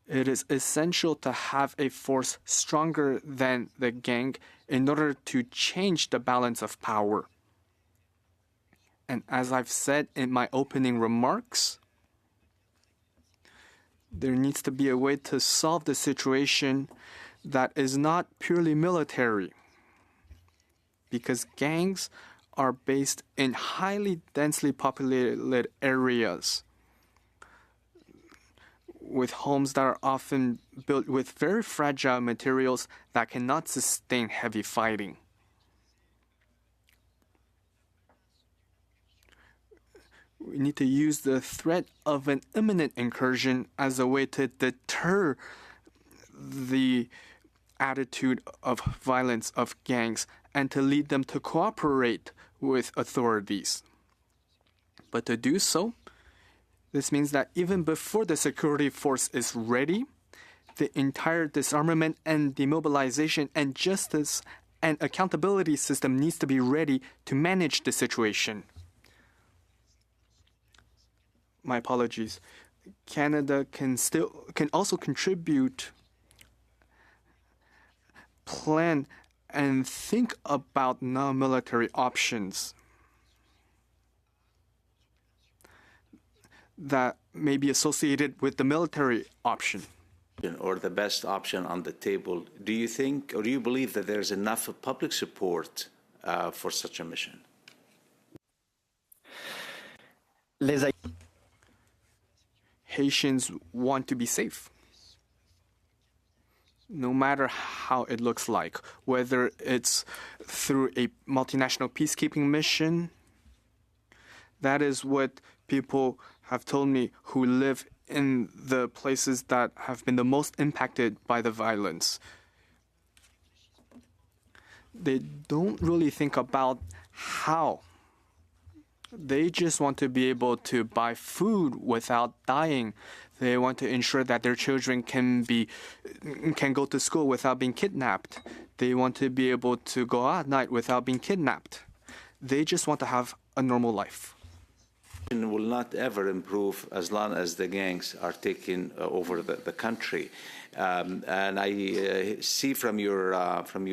It is essential to have a force stronger than the gang in order to change the balance of power. And as I've said in my opening remarks, there needs to be a way to solve the situation that is not purely military, because gangs are based in highly densely populated areas with homes that are often built with very fragile materials that cannot sustain heavy fighting. We need to use the threat of an imminent incursion as a way to deter the attitude of violence of gangs and to lead them to cooperate with authorities. But to do so, this means that even before the security force is ready, the entire disarmament and demobilization and justice and accountability system needs to be ready to manage the situation. My apologies. Canada can also contribute, plan, and think about non-military options that may be associated with the military option. Or the best option on the table. Do you think, or do you believe that there's enough public support for such a mission? Haitians want to be safe, no matter how it looks like, whether it's through a multinational peacekeeping mission. That is what people have told me who live in the places that have been the most impacted by the violence. They don't really think about how. They just want to be able to buy food without dying. They want to ensure that their children can go to school without being kidnapped. They want to be able to go out at night without being kidnapped. They just want to have a normal life. Will not ever improve as long as the gangs are taking over the country. And I see from your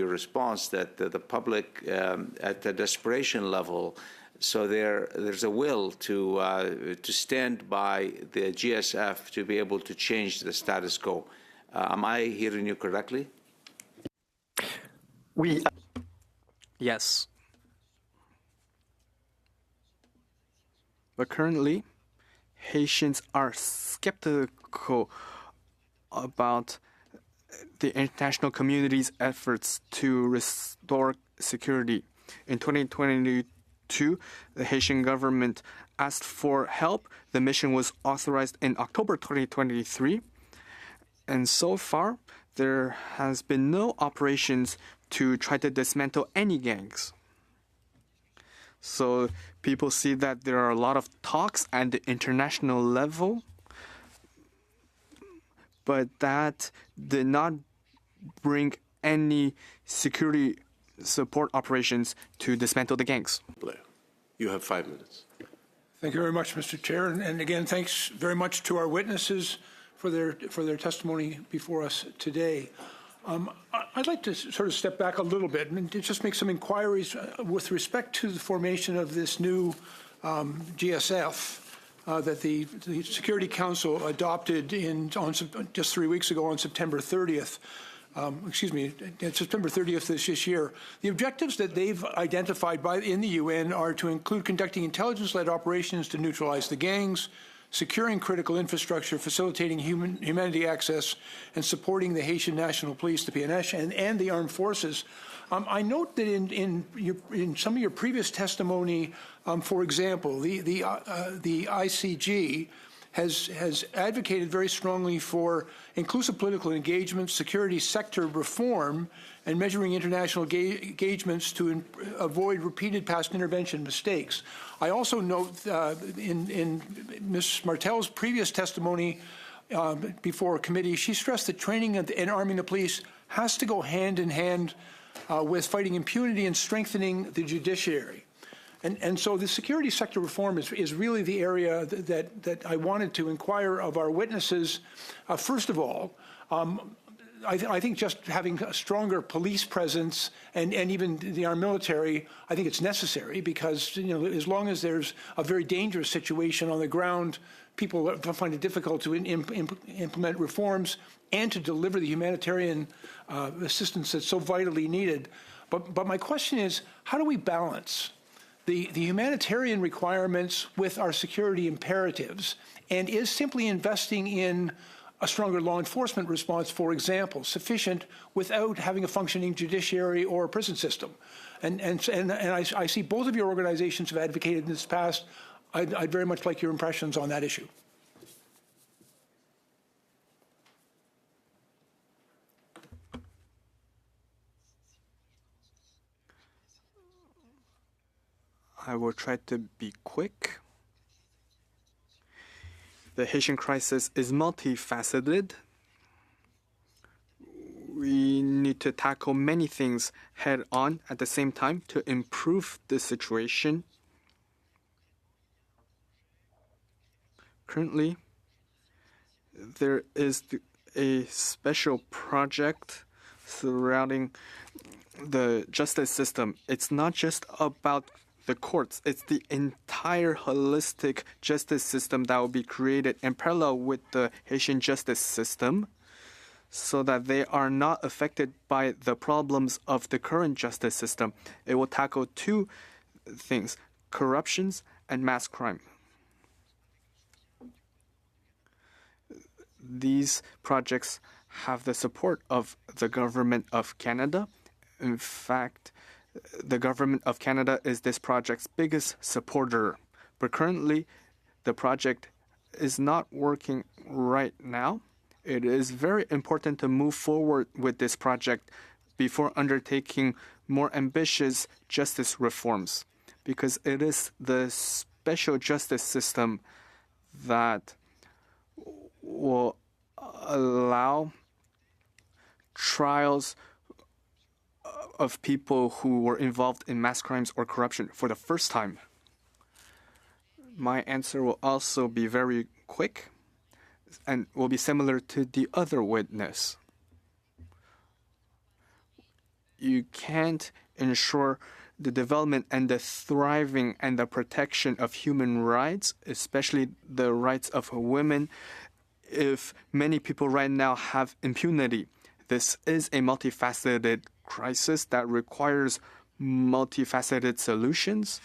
response that the public at the desperation level, so there's a will to stand by the GSF to be able to change the status quo. Am I hearing you correctly? Yes. But currently, Haitians are skeptical about the international community's efforts to restore security. In 2022, the Haitian government asked for help. The mission was authorized in October 2023. And so far, there has been no operations to try to dismantle any gangs. So people see that there are a lot of talks at the international level, but that did not bring any security support operations to dismantle the gangs. Blair, you have 5 minutes. Thank you very much, Mr. Chair. And again, thanks very much to our witnesses for their testimony before us today. I'd like to sort of step back a little bit and just make some inquiries with respect to the formation of this new GSF that the Security Council adopted just 3 weeks ago on September 30th. September 30th this year. The objectives that they've identified in the UN are to include conducting intelligence-led operations to neutralize the gangs, securing critical infrastructure, facilitating humanity access, and supporting the Haitian National Police, the PNH, and the armed forces. I note that in some of your previous testimony, for example, the ICG has advocated very strongly for inclusive political engagement, security sector reform, and measuring international engagements to avoid repeated past intervention mistakes. I also note in Ms. Martel's previous testimony before a committee, she stressed that training and arming the police has to go hand in hand with fighting impunity and strengthening the judiciary. And so the security sector reform is really the area that I wanted to inquire of our witnesses. First of all, I think just having a stronger police presence and even our military, I think it's necessary because, as long as there's a very dangerous situation on the ground, people find it difficult to implement reforms and to deliver the humanitarian assistance that's so vitally needed. But my question is, how do we balance the humanitarian requirements with our security imperatives? And is simply investing in a stronger law enforcement response, for example, sufficient without having a functioning judiciary or a prison system? And I see both of your organizations have advocated in this past. I'd very much like your impressions on that issue. I will try to be quick. The Haitian crisis is multifaceted. We need to tackle many things head on at the same time to improve the situation. Currently, there is a special project surrounding the justice system. It's not just about the courts, it's the entire holistic justice system that will be created in parallel with the Haitian justice system so that they are not affected by the problems of the current justice system. It will tackle two things: corruptions and mass crime. These projects have the support of the government of Canada. In fact, the government of Canada is this project's biggest supporter. But currently, the project is not working right now. It is very important to move forward with this project before undertaking more ambitious justice reforms, because it is the special justice system that will allow trials of people who were involved in mass crimes or corruption for the first time. My answer will also be very quick and will be similar to the other witness. You can't ensure the development and the thriving and the protection of human rights, especially the rights of women, if many people right now have impunity. This is a multifaceted crisis that requires multifaceted solutions.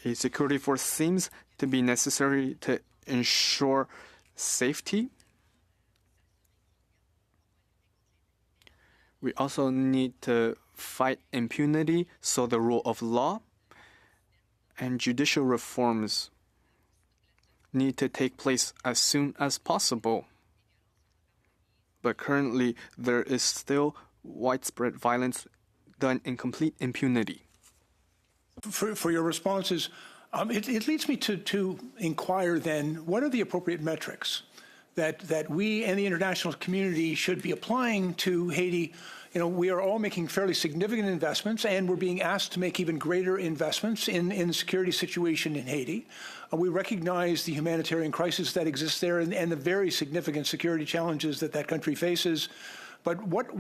A security force seems to be necessary to ensure safety. We also need to fight impunity, so the rule of law and judicial reforms need to take place as soon as possible. But currently, there is still widespread violence done in complete impunity. For your responses, it leads me to inquire then, what are the appropriate metrics that we and the international community should be applying to Haiti? We are all making fairly significant investments, and we're being asked to make even greater investments in the security situation in Haiti. We recognize the humanitarian crisis that exists there and the very significant security challenges that country faces. but what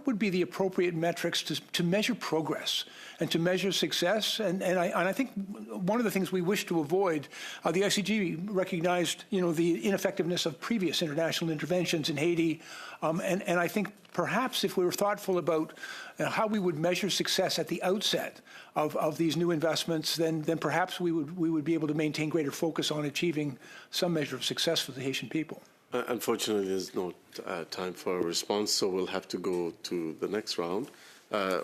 would be the appropriate metrics to measure progress and to measure success? And I think one of the things we wish to avoid, the ICG recognized, the ineffectiveness of previous international interventions in Haiti, and I think perhaps if we were thoughtful about how we would measure success at the outset of these new investments, then perhaps we would be able to maintain greater focus on achieving some measure of success for the Haitian people. Unfortunately, there's no time for a response, so we'll have to go to the next round.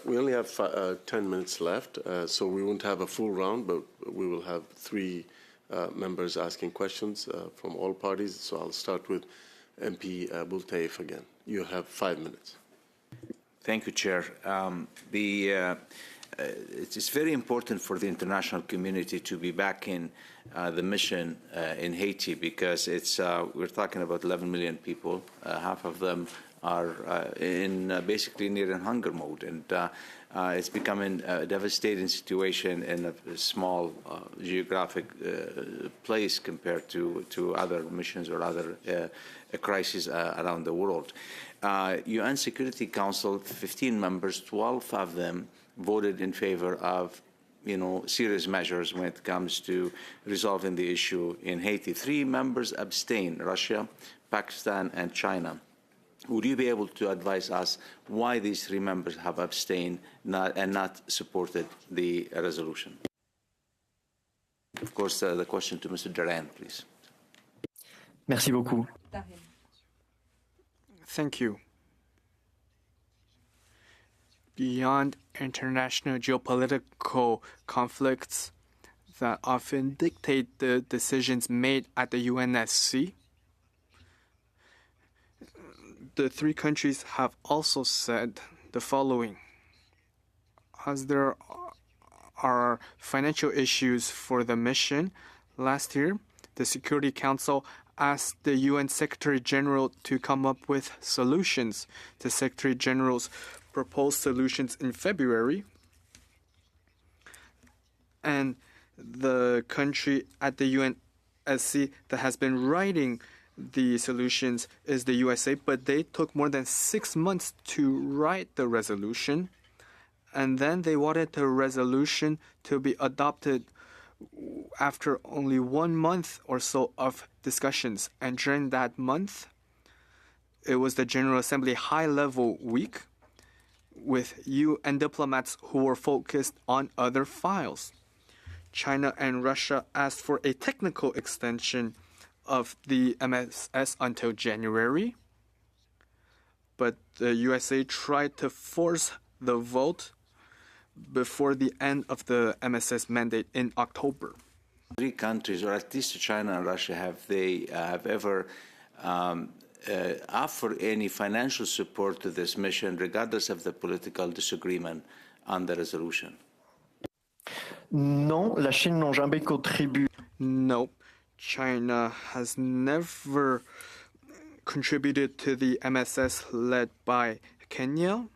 We only have 10 minutes left, so we won't have a full round, but we will have 3 members asking questions from all parties. So I'll start with MP Bultaif again. You have 5 minutes. Thank you, Chair. It's very important for the international community to be back in the mission in Haiti, because we're talking about 11 million people. Half of them are basically near in hunger mode, and it's becoming a devastating situation in a small geographic place compared to other missions or other crises around the world. UN Security Council, 15 members, 12 of them voted in favor of serious measures when it comes to resolving the issue in Haiti. 3 members abstained: Russia, Pakistan, and China. Would you be able to advise us why these 3 members have abstained and not supported the resolution? Of course, the question to Mr. Daran, please. Merci beaucoup. Thank you. Beyond international geopolitical conflicts that often dictate the decisions made at the UNSC, the 3 countries have also said the following. As there are financial issues for the mission, last year, the Security Council asked the UN Secretary General to come up with solutions. The Secretary General's proposed solutions in February, and the country at the UNSC that has been writing the solutions is the USA, but they took more than 6 months to write the resolution, and then they wanted the resolution to be adopted after only 1 month or so of discussions. And during that month, it was the General Assembly high-level week with UN diplomats who were focused on other files. China and Russia asked for a technical extension of the MSS until January, but the USA tried to force the vote before the end of the MSS mandate in October. 3 countries, or at least China and Russia, have ever offer any financial support to this mission, regardless of the political disagreement on the resolution? Non, la Chine n'a jamais contribué. No, China has never contributed to the MSS led by Kenya.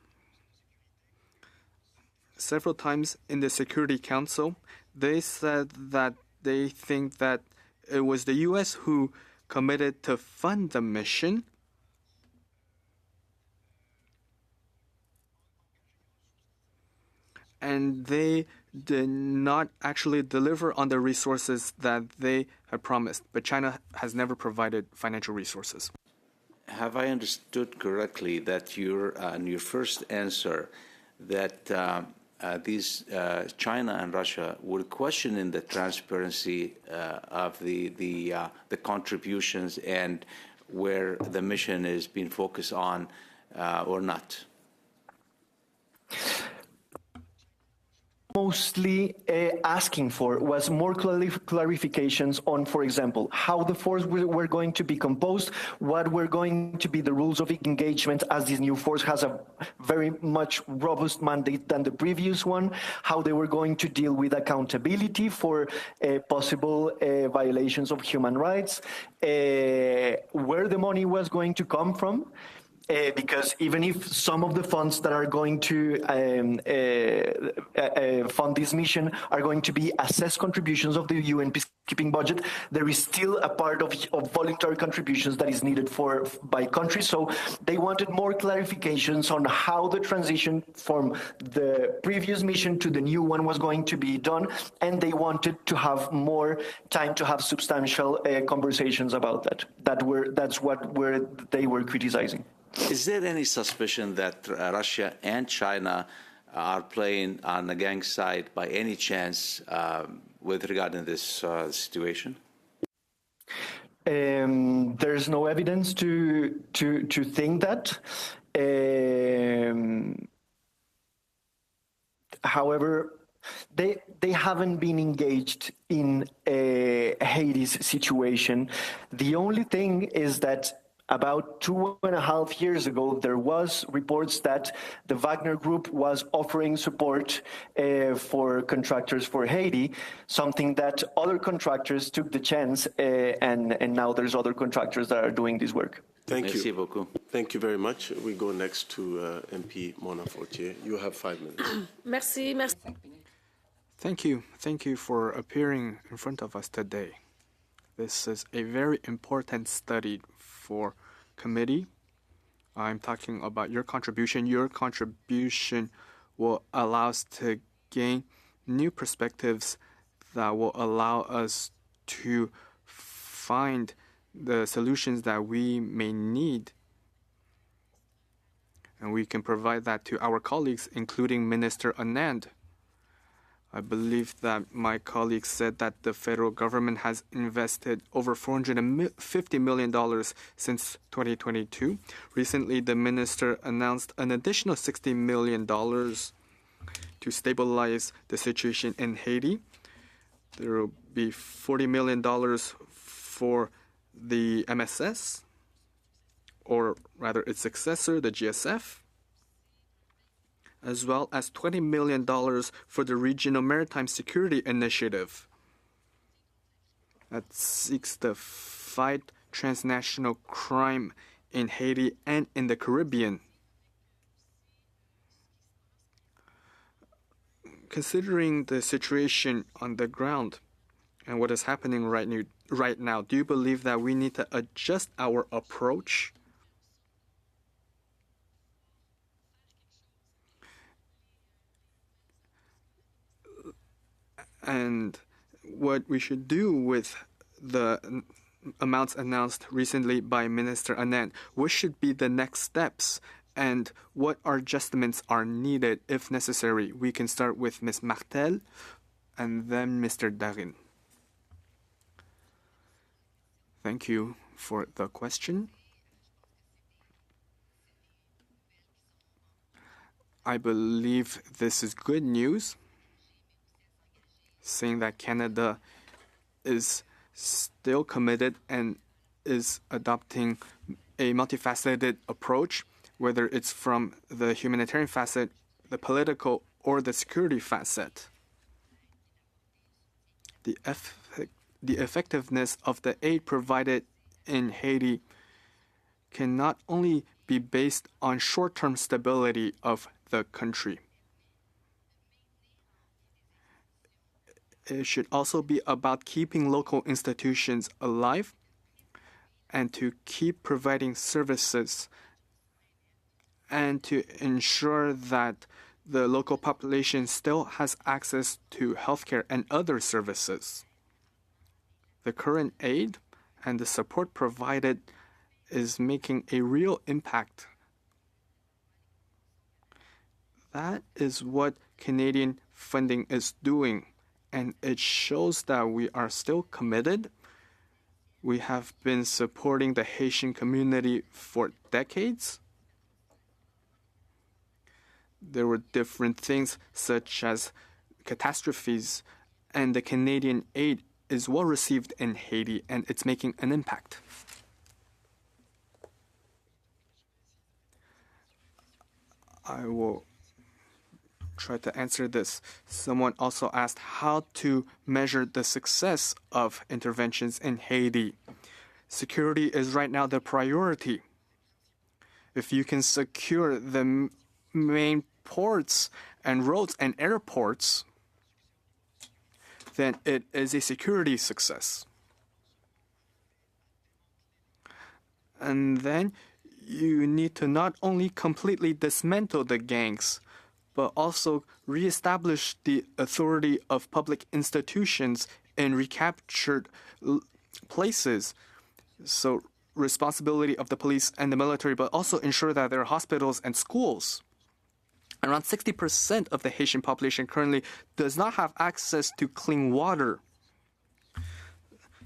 Several times in the Security Council, they said that they think that it was the U.S. who committed to fund the mission. And they did not actually deliver on the resources that they had promised. But China has never provided financial resources. Have I understood correctly that in your first answer that these China and Russia were questioning the transparency of the contributions and where the mission is being focused on or not? Mostly asking for was more clarifications on, for example, how the force were going to be composed, what were going to be the rules of engagement, as this new force has a very much robust mandate than the previous one, how they were going to deal with accountability for possible violations of human rights, where the money was going to come from, because even if some of the funds that are going to fund this mission are going to be assessed contributions of the UN peacekeeping budget, there is still a part of voluntary contributions that is needed by countries. So they wanted more clarifications on how the transition from the previous mission to the new one was going to be done, and they wanted to have more time to have substantial conversations about that. That's what they were criticizing. Is there any suspicion that Russia and China are playing on the gang side by any chance with regard to this situation? There's no evidence to think that. However, they haven't been engaged in Haiti's situation. The only thing is that about 2.5 years ago, there was reports that the Wagner Group was offering support for contractors for Haiti, something that other contractors took the chance, and now there's other contractors that are doing this work. Thank Merci you. beaucoup. Thank you very much. We go next to MP Mona Fortier. You have 5 minutes. Merci, merci. Thank you. Thank you for appearing in front of us today. This is a very important study for committee. I'm talking about your contribution. Your contribution will allow us to gain new perspectives that will allow us to find the solutions that we may need. And we can provide that to our colleagues, including Minister Anand. I believe that my colleague said that the federal government has invested over $450 million since 2022. Recently, the minister announced an additional $60 million to stabilize the situation in Haiti. There will be $40 million for the MSS, or rather its successor, the GSF, as well as $20 million for the Regional Maritime Security Initiative that seeks to fight transnational crime in Haiti and in the Caribbean. Considering the situation on the ground and what is happening right now, do you believe that we need to adjust our approach? And what we should do with the amounts announced recently by Minister Anand, what should be the next steps, and what adjustments are needed if necessary? We can start with Ms. Martel and then Mr. Darin. Thank you for the question. I believe this is good news, saying that Canada is still committed and is adopting a multifaceted approach, whether it's from the humanitarian facet, the political, or the security facet. The effectiveness of the aid provided in Haiti can not only be based on short-term stability of the country. It should also be about keeping local institutions alive and to keep providing services and to ensure that the local population still has access to healthcare and other services. The current aid and the support provided is making a real impact. That is what Canadian funding is doing. And it shows that we are still committed. We have been supporting the Haitian community for decades. There were different things such as catastrophes, and the Canadian aid is well received in Haiti, and it's making an impact. I will try to answer this. Someone also asked how to measure the success of interventions in Haiti. Security is right now the priority. if you can secure the main ports and roads and airports, then it is a security success. And then you need to not only completely dismantle the gangs, but also reestablish the authority of public institutions in recaptured places. So responsibility of the police and the military, but also ensure that there are hospitals and schools. Around 60% of the Haitian population currently does not have access to clean water.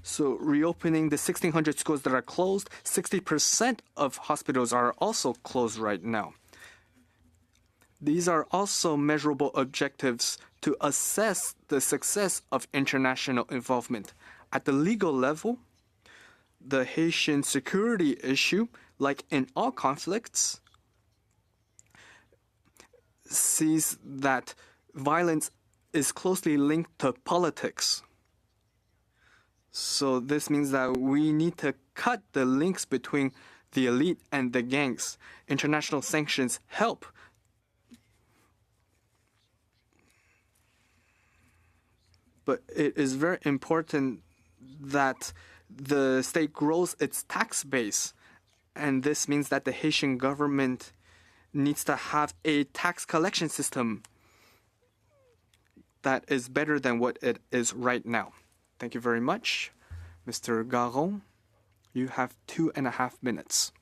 So reopening the 1,600 schools that are closed, 60% of hospitals are also closed right now. These are also measurable objectives to assess the success of international involvement. At the legal level, the Haitian security issue, like in all conflicts, sees that violence is closely linked to politics. So this means that we need to cut the links between the elite and the gangs. International sanctions help. But it is very important that the state grows its tax base. And this means that the Haitian government needs to have a tax collection system that is better than what it is right now. Thank you very much. Mr. Garon, you have 2.5 minutes.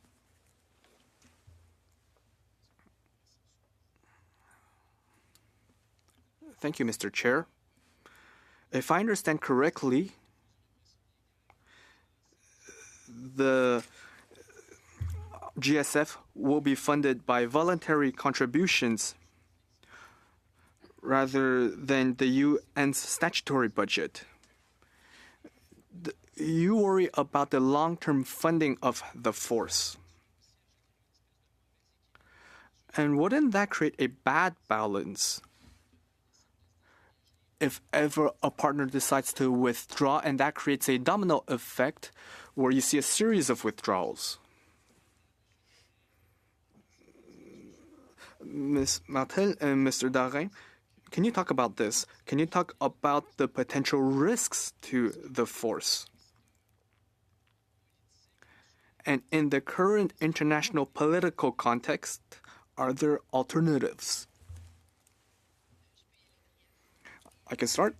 Thank you, Mr. Chair. If I understand correctly, the GSF will be funded by voluntary contributions rather than the UN's statutory budget. You worry about the long-term funding of the force. And wouldn't that create a bad balance if ever a partner decides to withdraw, and that creates a domino effect where you see a series of withdrawals? Ms. Martel and Mr. Darin, can you talk about this? Can you talk about the potential risks to the force? And in the current international political context, are there alternatives? I can start.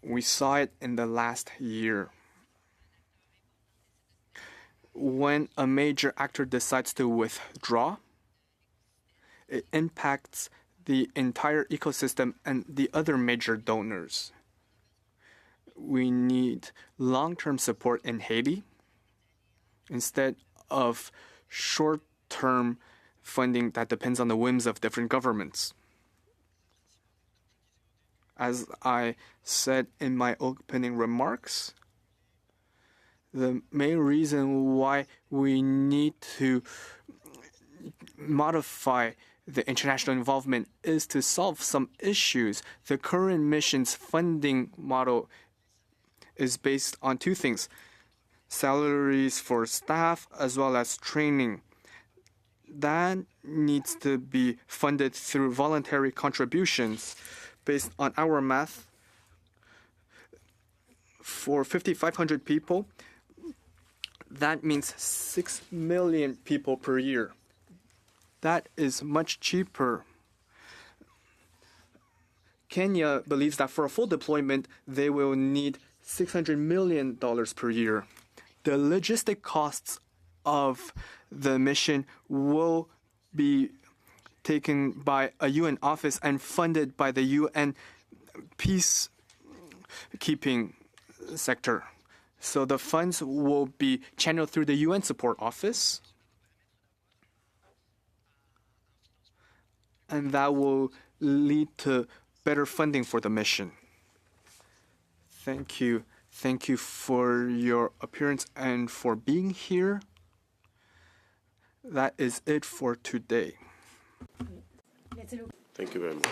We saw it in the last year. When a major actor decides to withdraw, it impacts the entire ecosystem and the other major donors. We need long-term support in Haiti instead of short-term funding that depends on the whims of different governments. As I said in my opening remarks, the main reason why we need to modify the international involvement is to solve some issues. The current mission's funding model is based on two things: salaries for staff as well as training. That needs to be funded through voluntary contributions. Based on our math, for 5,500 people, that means 6 million people per year. That is much cheaper. Kenya believes that for a full deployment, they will need $600 million per year. The logistic costs of the mission will be taken by a UN office and funded by the UN peacekeeping sector. So the funds will be channeled through the UN support office, and that will lead to better funding for the mission. Thank you. Thank you for your appearance and for being here. That is it for today. Thank you very much.